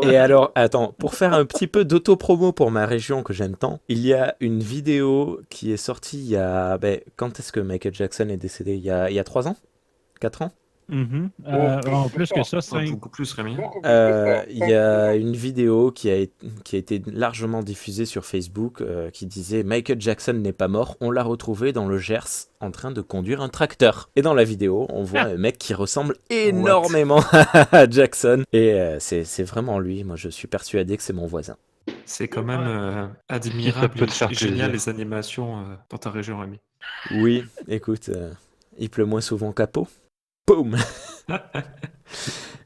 Et alors, attends, pour faire un petit peu d'auto-promo pour ma région que j'aime tant, il y a une vidéo qui est sortie il y a... quand est-ce que Michael Jackson est décédé? Il y a 3 ans? 4 ans? En plus que ça, 5. Beaucoup plus, Rémi. Il y a une vidéo qui a été largement diffusée sur Facebook qui disait « Michael Jackson n'est pas mort, on l'a retrouvé dans le Gers en train de conduire un tracteur ». Et dans la vidéo, on voit un mec qui ressemble énormément à Jackson. Et c'est vraiment lui, moi je suis persuadé que c'est mon voisin. C'est quand même admirable et génial les animations dans ta région, Rémi. Oui, écoute, il pleut moins souvent qu'à Pau. Boum.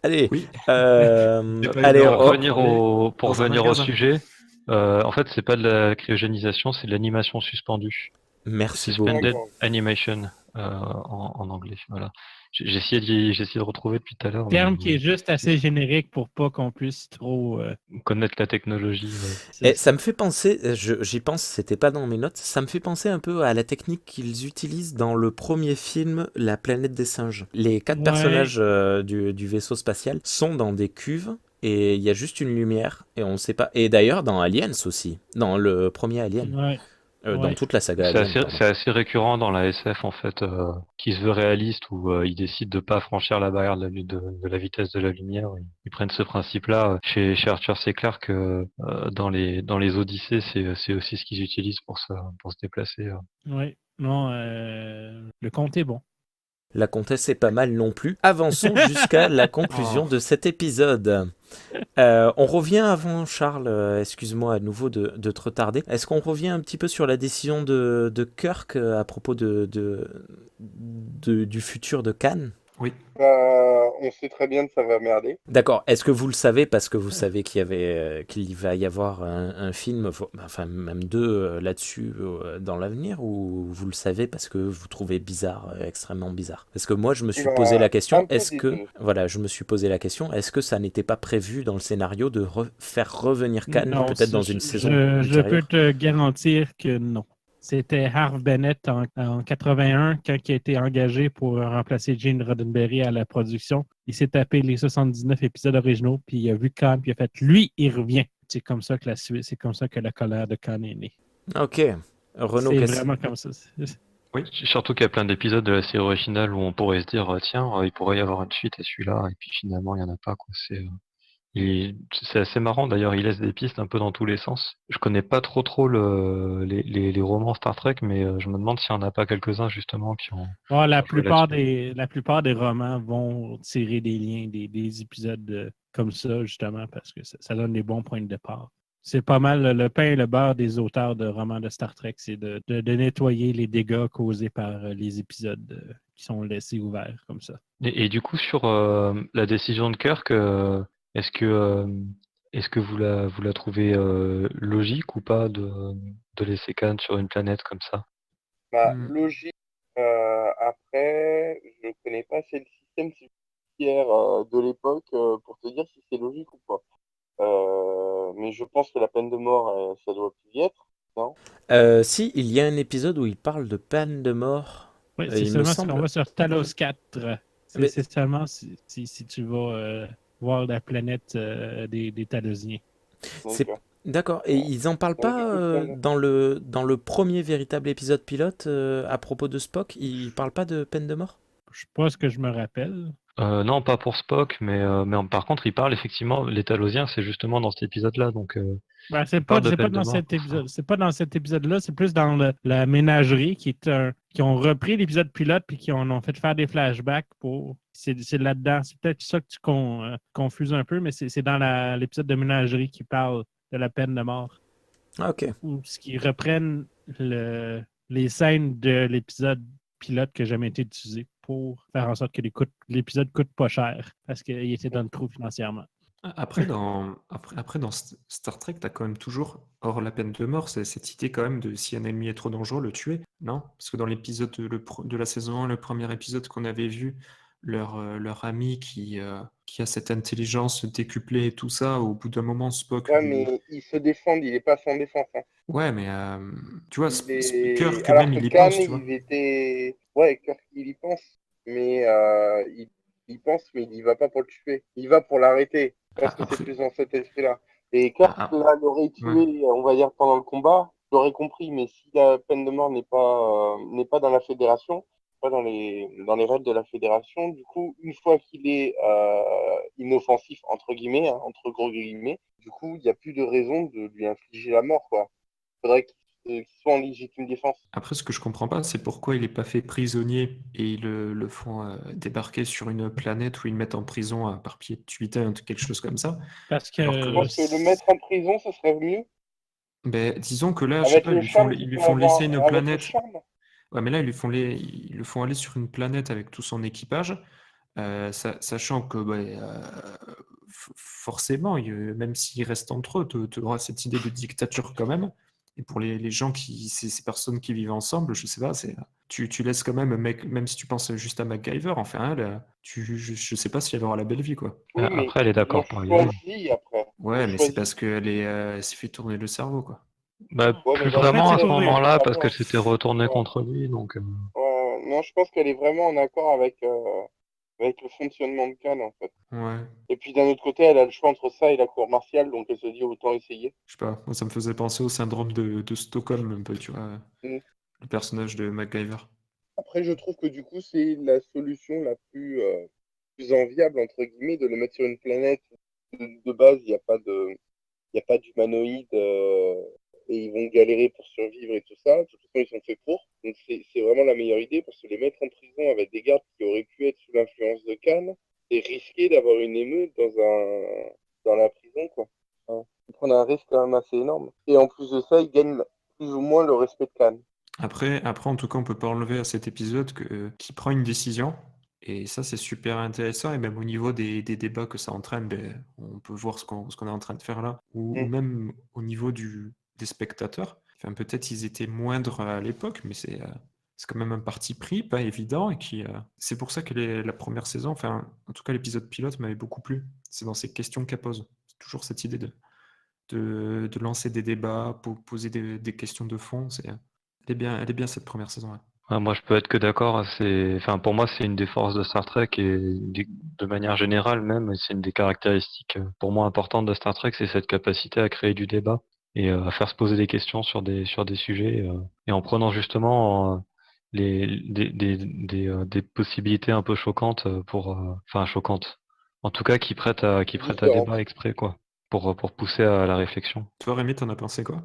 Allez, oui. Allez, pour revenir au sujet, en fait, c'est pas de la cryogénisation, c'est de l'animation suspendue. Merci Suspended beaucoup. Animation. en anglais. Voilà. J'ai essayé de retrouver depuis tout à l'heure, Terme mais qui est juste assez générique pour pas qu'on puisse trop. connaître la technologie. Ouais. C'est Et ça me fait penser, j'y pense, c'était pas dans mes notes, ça me fait penser un peu à la technique qu'ils utilisent dans le premier film, La planète des singes. Les 4 Ouais. personnages du vaisseau spatial sont dans des cuves et il y a juste une lumière et on sait pas. Et d'ailleurs dans Aliens aussi, dans le premier Alien, Ouais. dans Ouais. toute la saga C'est Alien, assez, pardon. c'est assez récurrent dans la SF en fait, qui se veut réaliste où ils décident de pas franchir la barrière de la vitesse de la lumière. Ils prennent ce principe-là. Chez Arthur C. Clarke, dans les Odyssées, c'est aussi ce qu'ils utilisent pour se déplacer. Ouais. Non, le compte est bon. La comtesse est pas mal non plus. Avançons jusqu'à la conclusion Oh. de cet épisode. On revient avant, Charles, excuse-moi à nouveau de te retarder. Est-ce qu'on revient un petit peu sur la décision de Kirk à propos du futur de Khan? Oui. On sait très bien que ça va merder. D'accord. Est-ce que vous le savez parce que vous savez qu'il va y avoir un film, enfin même 2 là-dessus dans l'avenir, ou vous le savez parce que vous trouvez bizarre, extrêmement bizarre? Parce que moi, je me suis posé la Un question, peu est-ce des que, deux. voilà, je me suis posé la question, est-ce que ça n'était pas prévu dans le scénario de faire revenir Khan Non, peut-être dans une saison je peux ultérieure? te garantir que non. C'était Harve Bennett en 81, quand il a été engagé pour remplacer Gene Roddenberry à la production. Il s'est tapé les 79 épisodes originaux, puis il a vu Khan, puis il a fait lui, il revient. C'est comme ça que c'est comme ça que la colère de Khan est née. Ok. Renaud, C'est vraiment comme ça. Oui, surtout qu'il y a plein d'épisodes de la série originale où on pourrait se dire tiens, il pourrait y avoir une suite à celui-là, et puis finalement il y en a pas quoi. C'est assez marrant d'ailleurs, il laisse des pistes un peu dans tous les sens. Je connais pas trop les romans Star Trek, mais je me demande s'il y en a pas quelques-uns justement qui ont La joué là-dessus. plupart des romans vont tirer des liens, des épisodes comme ça, justement, parce que ça donne des bons points de départ. C'est pas mal le pain et le beurre des auteurs de romans de Star Trek, c'est de nettoyer les dégâts causés par les épisodes qui sont laissés ouverts comme ça. Et du coup sur la décision de Kirk, est-ce que euh, est-ce que vous la trouvez logique ou pas de laisser Khan sur une planète comme ça? Hmm. Logique. Après, je connais pas assez le système judiciaire de l'époque pour te dire si c'est logique ou pas. Mais je pense que la peine de mort, ça doit plus y être, non? Si, il y a un épisode où il parle de peine de mort, Oui, c'est il me seulement si on semble. va sur Talos 4. Mais- C'est seulement si tu vas voir la planète des Talosiens. C'est D'accord. d'accord. Et ils en parlent Ouais, du pas coup, dans le premier véritable épisode pilote à propos de Spock. Ils parlent pas de peine de mort? Je sais pas ce que je me rappelle. Non, pas pour Spock, mais par contre, il parle effectivement, les Talosiens, c'est justement dans cet épisode-là, donc C'est il parle de pas peine de dans mort cet pour ça. épisode. C'est pas dans cet épisode-là. C'est plus dans la ménagerie qui ont repris l'épisode pilote puis qui ont fait faire des flashbacks pour. C'est là-dedans. C'est peut-être ça que tu confuses un peu, mais c'est dans l'épisode de ménagerie qui parle de la peine de mort. Ah, ok. Ou ce qui reprennent les scènes de l'épisode pilote qui n'a jamais été utilisé pour faire en sorte que l'épisode coûte pas cher parce qu'il était dans le trou financièrement. Après, dans Star Trek, tu as quand même toujours, hors la peine de mort, cette idée quand même de si un ennemi est trop dangereux, le tuer, non? Parce que dans l'épisode de la saison 1, le premier épisode qu'on avait vu, leur ami qui a cette intelligence décuplée et tout ça, au bout d'un moment, Spock ouais, lui... mais ils se défendent, il est pas sans défense, hein. Ouais, mais tu vois, Kirk, Alors même, que il y Khan, pense, tu vois. il était. Ouais, Kirk, il y pense, mais il pense, mais il y va pas pour le tuer. Il va pour l'arrêter, parce que c'est Après... plus dans cet esprit-là. Et ah, Kirk, ah, là, l'aurait ouais. tué, on va dire, pendant le combat, j'aurais compris, mais si la peine de mort n'est pas dans la fédération, pas dans les règles de la fédération, du coup, une fois qu'il est inoffensif, entre guillemets, hein, entre gros guillemets, du coup, il n'y a plus de raison de lui infliger la mort, quoi. Il faudrait qu'il soit en légitime défense. Après, ce que je comprends pas, c'est pourquoi il n'est pas fait prisonnier et ils le font débarquer sur une planète où ils le mettent en prison par pied de Twitter, quelque chose comme ça. Parce Alors Je que, que pense que le mettre en prison, ce serait mieux. ben, disons que là, je sais Avec pas, le charme ils qu'il lui peut font laisser avoir, une avec le planète. charme. Ouais, mais là, ils le font aller sur une planète avec tout son équipage, sachant que forcément, même s'ils restent entre eux, tu auras cette idée de dictature quand même. Et pour les gens ces personnes qui vivent ensemble, je sais pas, tu laisses quand même, même si tu penses juste à MacGyver, enfin, elle, je sais pas si elle aura la belle vie, quoi. Oui, mais Après, elle est ils l'ont d'accord pour y aller. choisi après. Ils Ouais, l'ont mais c'est choisi. parce elle s'est fait tourner le cerveau, quoi. Bah, Ouais, plus mais dans En fait, vraiment c'est à ce pour rire. moment-là, parce vraiment, qu'elle s'était retournée ouais. contre lui, donc... Ouais, non, je pense qu'elle est vraiment en accord avec le fonctionnement de Cannes, en fait. Ouais, Et puis d'un autre côté, elle a le choix entre ça et la cour martiale, donc elle se dit autant essayer. je sais pas, moi ça me faisait penser au syndrome de Stockholm, un peu, tu vois, Mm. le personnage de MacGyver. Après, je trouve que du coup, c'est la solution la plus enviable, entre guillemets, de le mettre sur une planète. De base, il y a pas d'humanoïdes et ils vont galérer pour survivre et tout ça. De toute façon, ils sont faits pour. Donc, c'est vraiment la meilleure idée parce que les mettre en prison avec des gardes qui auraient pu être sous l'influence de Cannes, c'est risqué d'avoir une émeute dans la prison, quoi. Hein. Ils prennent un risque quand même assez énorme. Et en plus de ça, ils gagnent plus ou moins le respect de Cannes. Après, en tout cas, on peut pas enlever à cet épisode qu'il prend une décision. Et ça, c'est super intéressant. Et même au niveau des débats que ça entraîne, ben, on peut voir ce qu'on est en train de faire là. Ou Mm. même au niveau des spectateurs. Enfin, peut-être ils étaient moindres à l'époque, mais c'est quand même un parti pris, pas évident. Et c'est pour ça que la première saison, enfin, en tout cas, l'épisode pilote m'avait beaucoup plu. C'est dans ces questions qu'elle pose. C'est toujours cette idée de lancer des débats, poser des questions de fond. Elle est bien cette première saison. Ouais. Ouais, moi, je peux être que d'accord. Enfin, pour moi, c'est une des forces de Star Trek et de manière générale même, c'est une des caractéristiques pour moi importantes de Star Trek, c'est cette capacité à créer du débat et à faire se poser des questions sur des sujets et en prenant justement des possibilités un peu choquantes enfin choquantes. En tout cas, qui prêtent à Différente. débat exprès quoi, pour pousser à la réflexion. Toi, Rémi, t'en as pensé quoi?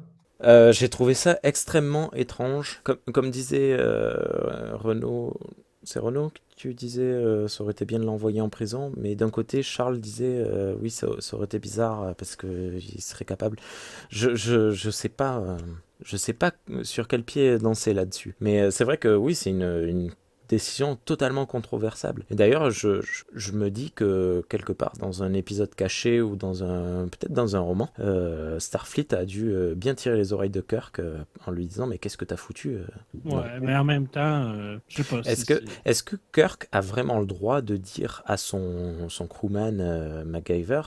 J'ai trouvé ça extrêmement étrange. Comme disait Renaud, c'est Renaud que tu disais, ça aurait été bien de l'envoyer en prison, mais d'un côté, Charles disait, oui, ça aurait été bizarre parce qu'il serait capable. Je sais pas sur quel pied danser là-dessus. Mais c'est vrai que oui, c'est une décision totalement controversable. Et d'ailleurs, je me dis que quelque part, dans un épisode caché ou peut-être dans un roman, Starfleet a dû bien tirer les oreilles de Kirk en lui disant mais qu'est-ce que t'as foutu Ouais, mais en même temps, je sais pas si c'est... Est-ce que Kirk a vraiment le droit de dire à son crewman MacGyver,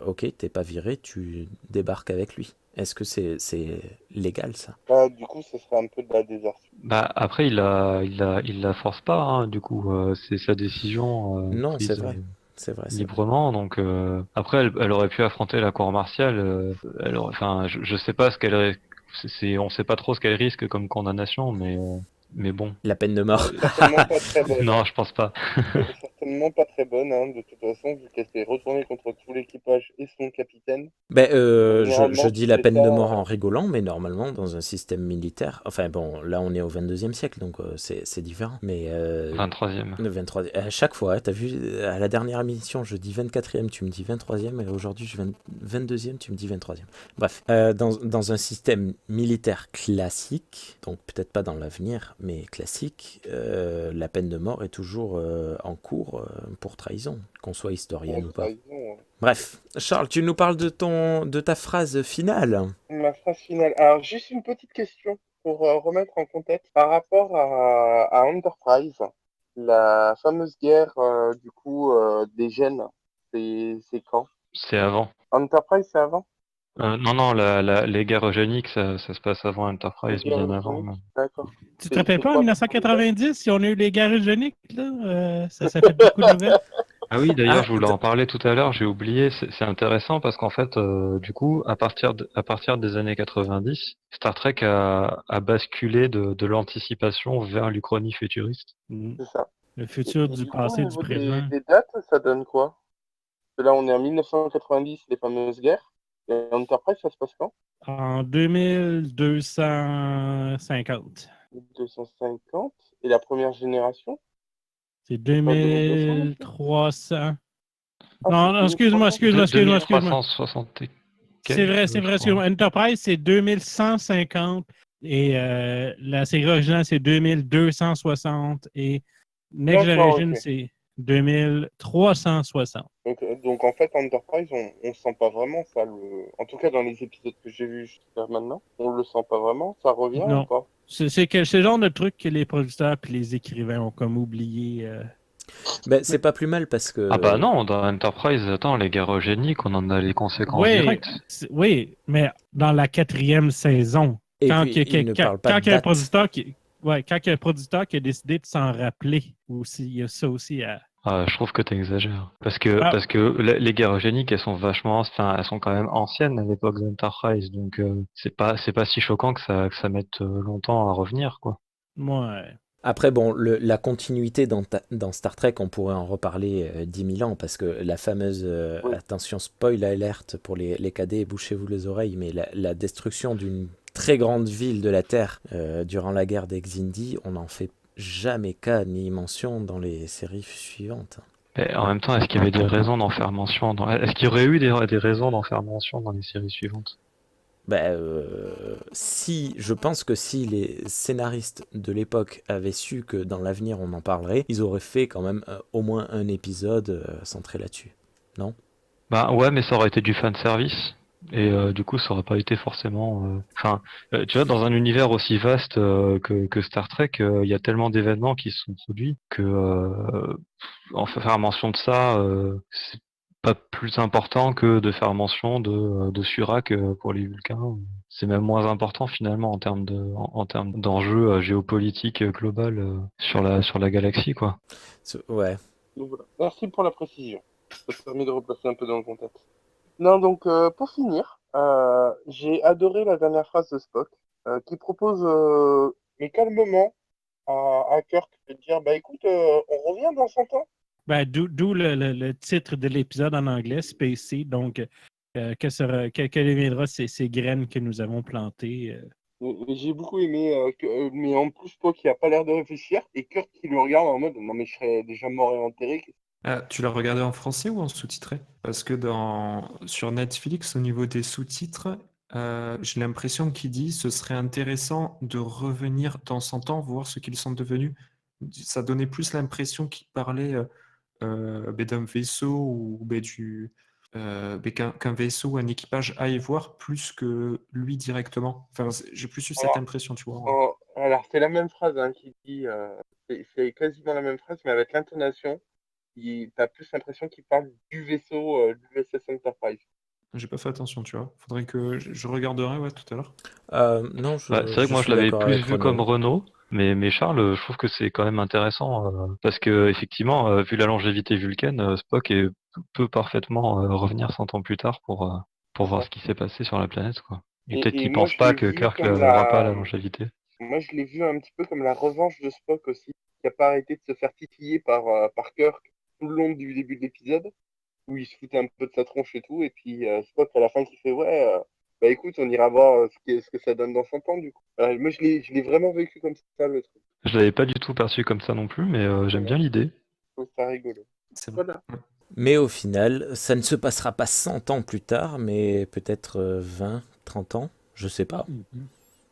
ok, t'es pas viré, tu débarques avec lui? Est-ce que c'est légal ça? Bah, du coup, ce serait un peu de la désertion. Bah après il la force pas hein, du coup c'est sa décision Non, c'est prise vrai. C'est vrai. librement donc après elle aurait pu affronter la cour martiale enfin je sais pas ce qu'elle on sait pas trop ce qu'elle risque comme condamnation mais bon La peine de Elle mort. est certainement pas très bonne. non je pense pas Elle est certainement pas très bonne, hein, de toute façon, vu qu'elle s'est retournée contre tout l'équipage et son capitaine. Ben, je Généralement, dis tu la fais peine ça. de mort en rigolant, mais normalement, dans un système militaire, enfin bon, là on est au 22e siècle, donc c'est différent. Mais 23e le 23, à chaque fois, hein, t'as vu, à la dernière émission, je dis 24e, tu me dis 23e, et aujourd'hui, 22e, tu me dis 23e. Bref, dans un système militaire classique, donc peut-être pas dans l'avenir, mais classique, la peine de mort est toujours en cours pour trahison, qu'on soit historienne ou pas. Trahison, Bref, Charles, tu nous parles de ta phrase finale. Ma phrase finale. Alors, juste une petite question pour remettre en contexte par rapport à Enterprise, la fameuse guerre du coup des gènes. C'est quand? c'est avant Enterprise, c'est avant? non les guerres eugéniques ça se passe avant Les Enterprise guerres bien avant eugéniques? D'accord. Tu te rappelles C'est pas, en quoi? 1990, si on a eu les guerres eugéniques, là, ça fait beaucoup de nouvelles. ah oui, d'ailleurs, Ah, je voulais en parler tout à l'heure, j'ai oublié, c'est intéressant parce qu'en fait, du coup, à partir des années 90, Star Trek a basculé de l'anticipation vers l'Uchronie futuriste. C'est ça. Le futur Et du du coup, au passé, du niveau présent. des dates, ça donne quoi? Parce que là, on est en 1990, les fameuses guerres. Et Enterprise, ça se passe quand? En 2250. 250. Et la première génération? C'est Pas 2200 non plus? 2300. Ah, Non, c'est non, excuse-moi. 2360 et C'est vrai, quelques, je crois. excuse-moi. Enterprise, c'est 2150 et la série originale, c'est 2260 et Next D'accord, Generation, ok. c'est 2360. Donc en fait, Enterprise, on sent pas vraiment ça. En tout cas, dans les épisodes que j'ai vus jusqu'à maintenant, on le sent pas vraiment. Ça revient Non. ou pas? C'est le genre de truc que les producteurs et les écrivains ont comme oublié. Ben, c'est pas plus mal parce que. Ah bah non, dans Enterprise, attends, les guerres eugéniques, on en a les conséquences Oui, directes. oui, mais dans la 4e saison, Et quand puis, il ne parle pas quand de il y a un date. producteur quand il y a un producteur qui a décidé de s'en rappeler aussi, il y a ça aussi à. Ah, je trouve que t'exagères. Parce que les guerres eugéniques, elles sont elles sont quand même anciennes à l'époque d'Enterprise, donc c'est pas si choquant que ça mette longtemps à revenir, quoi. Ouais. Après, bon, la continuité dans Star Trek, on pourrait en reparler 10 000 ans, parce que la fameuse, Oui. attention, spoil alerte pour les cadets, bouchez-vous les oreilles, mais la destruction d'une très grande ville de la Terre durant la guerre des Xindi, on n'en fait jamais cas ni mention dans les séries suivantes. Et en même temps, est-ce qu'il y avait des raisons d'en faire mention Est-ce qu'il y aurait eu des raisons d'en faire mention dans les séries suivantes? Je pense que si les scénaristes de l'époque avaient su que dans l'avenir on en parlerait, ils auraient fait quand même au moins un épisode centré là-dessus. Non ? Bah ouais, mais ça aurait été du fan service. Et du coup, ça aurait pas été forcément. Tu vois, dans un univers aussi vaste que Star Trek, il y a tellement d'événements qui se sont produits que en faire mention de ça, c'est pas plus important que de faire mention de Surak pour les Vulcains. C'est même moins important finalement en termes d'enjeux géopolitiques global sur la galaxie, quoi. Ouais. Donc voilà. Merci pour la précision. Ça permet de replacer un peu dans le contexte. Non, donc pour finir, j'ai adoré la dernière phrase de Spock qui propose, mais calmement, à Kirk de dire bah écoute, on revient dans 100 ans. Ben, d'où le titre de l'épisode en anglais, Spacey. Donc, que deviendra ces graines que nous avons plantées? Et j'ai beaucoup aimé, mais en plus Spock qui a pas l'air de réfléchir et Kirk qui le regarde en mode non mais je serais déjà mort et enterré. Ah, tu l'as regardé en français ou en sous-titré? Parce que sur Netflix, au niveau des sous-titres, j'ai l'impression qu'il dit ce serait intéressant de revenir dans 100 ans, voir ce qu'ils sont devenus. Ça donnait plus l'impression qu'il parlait d'un vaisseau ou qu'un vaisseau ou un équipage aille voir plus que lui directement. Enfin, j'ai plus eu cette impression, tu vois. Alors c'est la même phrase hein, qui dit, c'est quasiment la même phrase mais avec l'intonation. T'as plus l'impression qu'il parle du vaisseau du VSS Enterprise. J'ai pas fait attention, tu vois. Faudrait que je regarderai ouais, tout à l'heure. Non, C'est vrai que moi je suis l'avais d'accord plus avec vu Renaud. comme Renault, mais Charles, je trouve que c'est quand même intéressant parce que effectivement, vu la longévité vulcaine, Spock peut parfaitement revenir 100 ans plus tard pour voir ce qui s'est passé sur la planète, quoi. Et peut-être qu'il moi, pense je pas l'ai que vu Kirk comme n'aura pas la longévité. Moi, je l'ai vu un petit peu comme la revanche de Spock aussi, qui a pas arrêté de se faire titiller par Kirk tout le long du début de l'épisode, où il se foutait un peu de sa tronche et tout, et puis Spock à la fin qui fait ouais, bah écoute, on ira voir ce que ça donne dans 100 ans du coup. Moi, je l'ai vraiment vécu comme ça le truc. Je l'avais pas du tout perçu comme ça non plus, mais j'aime bien l'idée. Je trouve ça rigolo. C'est vrai. Voilà. Mais au final, ça ne se passera pas 100 ans plus tard, mais peut-être 20, 30 ans, je sais pas.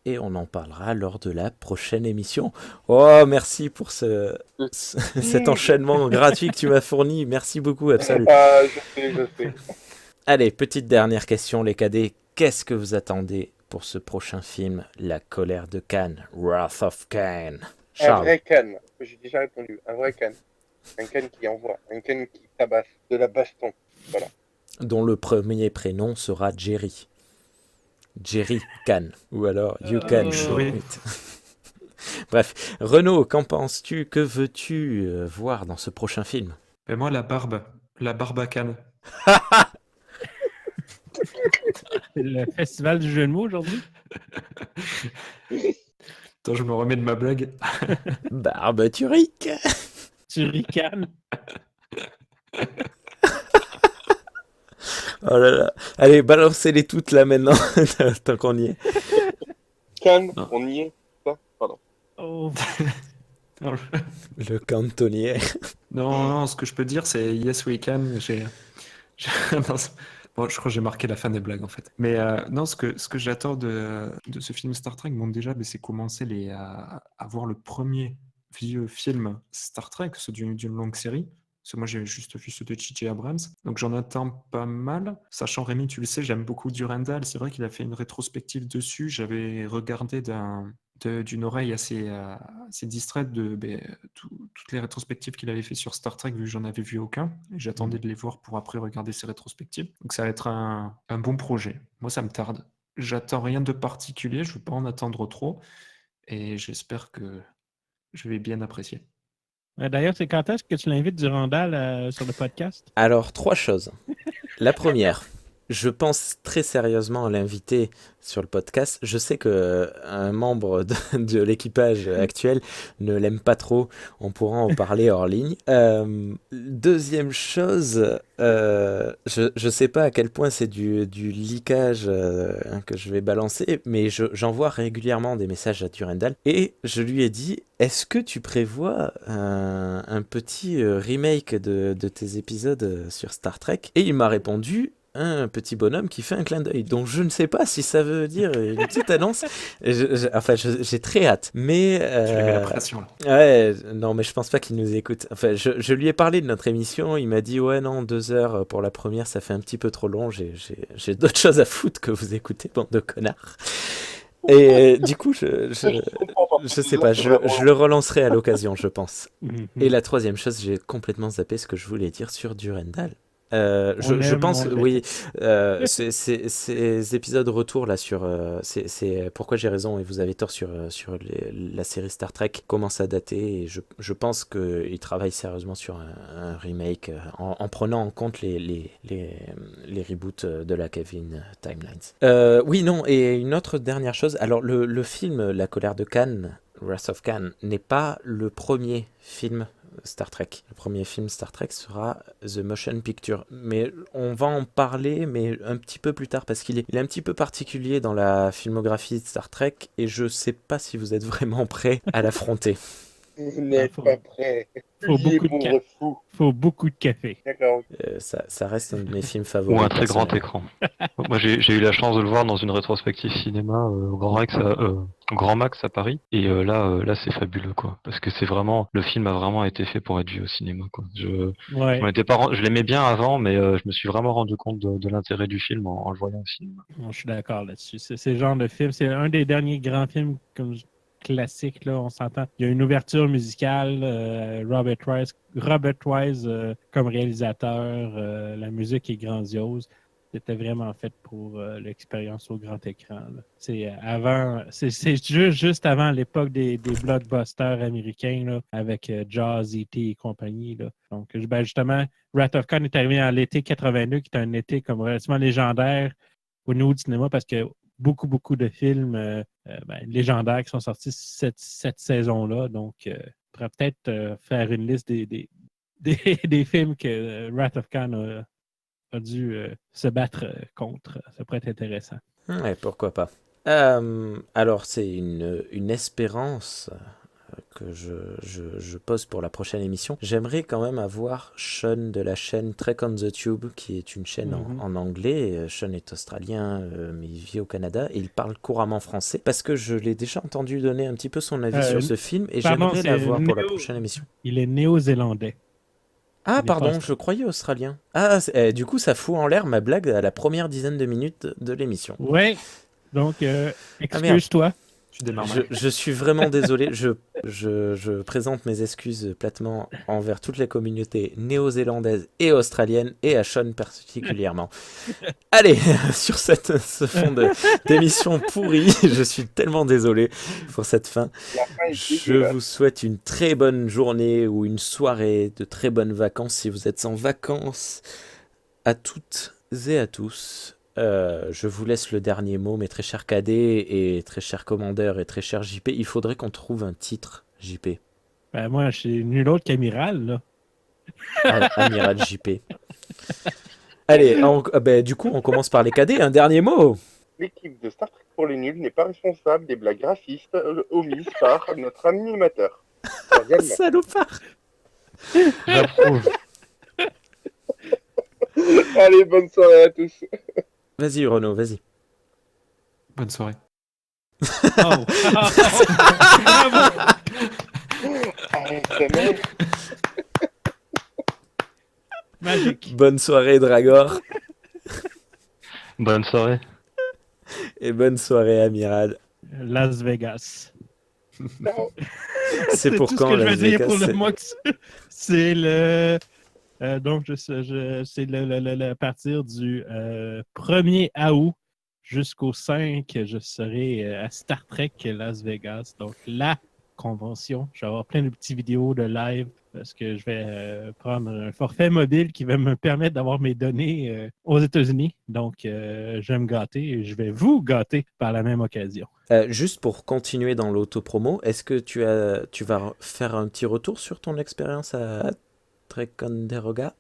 Et on en parlera lors de la prochaine émission. Oh, merci pour cet enchaînement gratuit que tu m'as fourni. Merci beaucoup, Absol. Je sais. Allez, petite dernière question, les cadets. Qu'est-ce que vous attendez pour ce prochain film, La colère de Khan, Wrath of Khan? Un Charles. vrai Khan. J'ai déjà répondu. Un vrai Khan. Un Khan qui envoie. Un Khan qui tabasse. De la baston. Voilà. Dont le premier prénom sera Jerry. Jerry Khan. Ou alors You Can Show It. Bref, Renaud, qu'en penses-tu? Que veux-tu voir dans ce prochain film? Et moi, la barbe à Cannes. C'est le festival du jeu de mots aujourd'hui? Attends, je me remets de ma blague. Barbiturique. Tu ricanes? Oh là là. Allez, balancez-les toutes là maintenant, tant qu'on y est. Khan, Non. on y est. Ça, pardon. Oh. Non, Le cantonnier. non, ce que je peux dire, c'est Yes We Can. Non, bon, je crois que j'ai marqué la fin des blagues en fait. Mais non, ce que j'attends de ce film Star Trek, bon déjà, c'est commencer à voir le premier vieux film Star Trek, ceux d'une longue série, Parce que moi, j'ai juste vu ceux de J.J. Abrams. Donc, j'en attends pas mal. Sachant, Rémi, tu le sais, j'aime beaucoup Durandal. C'est vrai qu'il a fait une rétrospective dessus. J'avais regardé d'une oreille assez distraite toutes les rétrospectives qu'il avait fait sur Star Trek, vu que j'en avais vu aucun. Et j'attendais de les voir pour après regarder ces rétrospectives. Donc, ça va être un bon projet. Moi, ça me tarde. J'attends rien de particulier. Je ne veux pas en attendre trop. Et j'espère que je vais bien apprécier. D'ailleurs, c'est quand est-ce que tu l'invites Durandal sur le podcast? Alors, 3 choses. La première, je pense très sérieusement à l'inviter sur le podcast. Je sais qu'un membre de l'équipage actuel ne l'aime pas trop. On pourra en parler hors ligne. Deuxième chose, je sais pas à quel point c'est du leakage que je vais balancer, mais j'envoie régulièrement des messages à Durandal et je lui ai dit, est-ce que tu prévois un petit remake de tes épisodes sur Star Trek? Et il m'a répondu, un petit bonhomme qui fait un clin d'œil. Donc je ne sais pas si ça veut dire une petite annonce. J'ai très hâte. Mais Tu lui mets la pression là. ouais, non, mais je pense pas qu'il nous écoute. Enfin, je lui ai parlé de notre émission. Il m'a dit ouais, non, 2 heures pour la première, ça fait un petit peu trop long. J'ai d'autres choses à foutre que vous écoutez, bande de connards. Et du coup, je sais pas, je le relancerai à l'occasion, je pense. Et la troisième chose, j'ai complètement zappé ce que je voulais dire sur Durandal. Je pense, oui, ces épisodes retour là sur, c'est pourquoi j'ai raison et vous avez tort sur la série Star Trek commence à dater et je pense qu'ils travaillent sérieusement sur un remake en prenant en compte les reboots de la Kevin Timelines. Oui, non, et une autre dernière chose, alors le film La colère de Khan, Wrath of Khan, n'est pas le premier film Star Trek. Le premier film Star Trek sera The Motion Picture. Mais on va en parler, mais un petit peu plus tard, parce qu'il est un petit peu particulier dans la filmographie de Star Trek, et je sais pas si vous êtes vraiment prêts à l'affronter. Vous n'êtes pas prêt. Faut beaucoup de café. D'accord. Ça reste un de mes films favoris. Ou un très grand écran. Moi, j'ai eu la chance de le voir dans une rétrospective cinéma au Grand Max à Paris. Et là, c'est fabuleux, quoi. Parce que c'est vraiment, le film a vraiment été fait pour être vu au cinéma, quoi. Je l'aimais bien avant, mais je me suis vraiment rendu compte de l'intérêt du film en le voyant au cinéma. Bon, je suis d'accord là-dessus. C'est ce genre de film. C'est un des derniers grands films classique, là, on s'entend. Il y a une ouverture musicale, Robert Wise comme réalisateur, la musique est grandiose. C'était vraiment fait pour l'expérience au grand écran. Là. C'est juste avant l'époque des blockbusters américains là, avec Jaws, E.T. et compagnie. Là. Donc, justement, Wrath of Khan est arrivé en l'été 82, qui est un été comme relativement légendaire au niveau du cinéma parce que beaucoup de films légendaires qui sont sortis cette saison-là. Donc, on pourrait peut-être faire une liste des films que Wrath of Khan a dû se battre contre. Ça pourrait être intéressant. Ouais, pourquoi pas. Alors, c'est une espérance que je pose pour la prochaine émission. J'aimerais quand même avoir Sean de la chaîne Trek on the Tube, qui est une chaîne en anglais. Sean est australien, mais il vit au Canada et il parle couramment français parce que je l'ai déjà entendu donner un petit peu son avis sur ce film et j'aimerais l'avoir pour la prochaine émission. Il est néo-zélandais. Ah, pardon, je croyais australien. Ah, du coup, ça fout en l'air ma blague à la première dizaine de minutes de l'émission. Ouais, donc excuse-toi. Je suis vraiment désolé. Je présente mes excuses platement envers toutes les communautés néo-zélandaises et australiennes et à Sean particulièrement. Allez, sur ce fond d'émission pourrie, je suis tellement désolé pour cette fin. Je vous souhaite une très bonne journée ou une soirée, de très bonnes vacances si vous êtes en vacances. À toutes et à tous. Je vous laisse le dernier mot, mes très chers cadets et très chers commandeurs et très chers JP. Il faudrait qu'on trouve un titre, JP. Ben moi, je suis nul autre qu'Amiral, là. Amiral JP. Allez, du coup, on commence par les cadets. Un dernier mot. L'équipe de Star Trek pour les nuls n'est pas responsable des blagues racistes omises par notre animateur. Salopard. J'approuve. Allez, bonne soirée à tous. Vas-y, Renaud, vas-y. Bonne soirée. Allez, c'est bonne soirée Dragor. Bonne soirée. Et bonne soirée Amiral. Las Vegas. Ciao. C'est pour tout quand ce que je Las veux dire Vegas, pour le c'est- mois que c'est le. Donc, c'est à partir du 1er août jusqu'au 5, je serai à Star Trek Las Vegas. Donc, la convention. Je vais avoir plein de petites vidéos de live parce que je vais prendre un forfait mobile qui va me permettre d'avoir mes données aux États-Unis. Donc, je vais me gâter et je vais vous gâter par la même occasion. Juste pour continuer dans l'autopromo, est-ce que tu vas faire un petit retour sur ton expérience à Ticonderoga?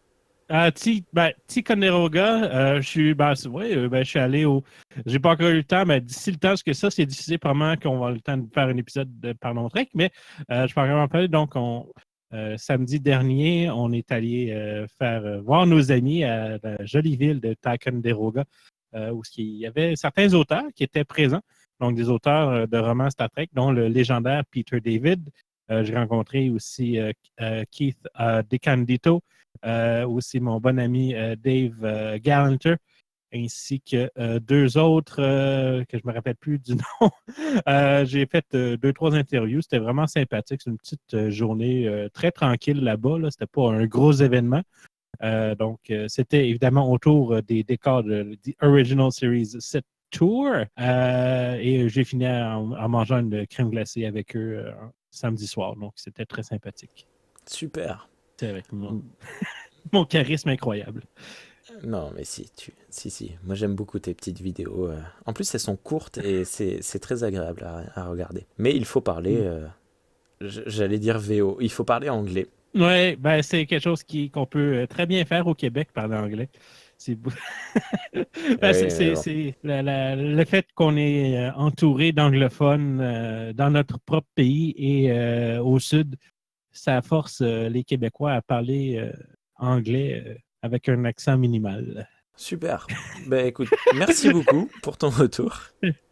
Ticonderoga, je suis allé au. J'ai pas encore eu le temps, mais d'ici le temps, parce que ça, c'est diffusé probablement qu'on va avoir le temps de faire un épisode de Parlons Trek, mais je peux vraiment parler. Donc, samedi dernier, on est allé voir nos amis à la jolie ville de Ticonderoga, où il y avait certains auteurs qui étaient présents, donc des auteurs de romans Star Trek, dont le légendaire Peter David. J'ai rencontré aussi Keith DeCandito. Aussi mon bon ami Dave Gallanter, ainsi que deux autres que je ne me rappelle plus du nom. J'ai fait 2-3 interviews. C'était vraiment sympathique. C'est une petite journée très tranquille là-bas. Là. C'était pas un gros événement. Donc, c'était évidemment autour des décors de The Original Series 7 Tour. Et j'ai fini en mangeant une crème glacée avec eux samedi soir. Donc, c'était très sympathique. Super. C'est avec mon charisme incroyable. Non, mais si. Moi, j'aime beaucoup tes petites vidéos. En plus, elles sont courtes et c'est très agréable à regarder. Mais il faut parler, j'allais dire VO, il faut parler anglais. Oui, ben, c'est quelque chose qu'on peut très bien faire au Québec, parler anglais. C'est bon. Le fait qu'on est entouré d'anglophones dans notre propre pays et au sud, ça force les Québécois à parler anglais avec un accent minimal. Super. Ben écoute, merci beaucoup pour ton retour.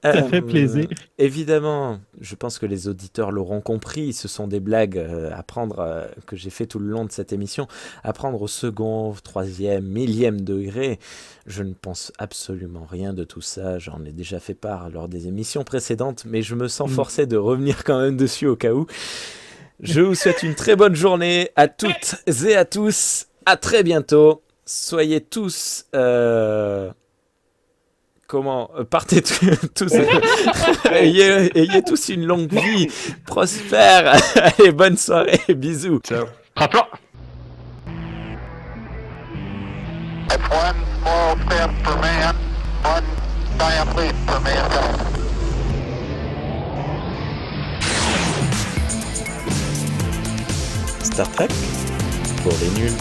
Ça fait plaisir. Évidemment, je pense que les auditeurs l'auront compris, ce sont des blagues à prendre que j'ai fait tout le long de cette émission, à prendre au second, troisième, millième degré. Je ne pense absolument rien de tout ça, j'en ai déjà fait part lors des émissions précédentes, mais je me sens forcé de revenir quand même dessus au cas où. Je vous souhaite une très bonne journée à toutes et à tous. À très bientôt. Soyez tous... partez tous... ayez tous une longue vie, prospère. Allez, bonne soirée. Bisous. Ciao. Rappelons. That's one small step for man, one giant leap for mankind. Star Trek pour les nuls.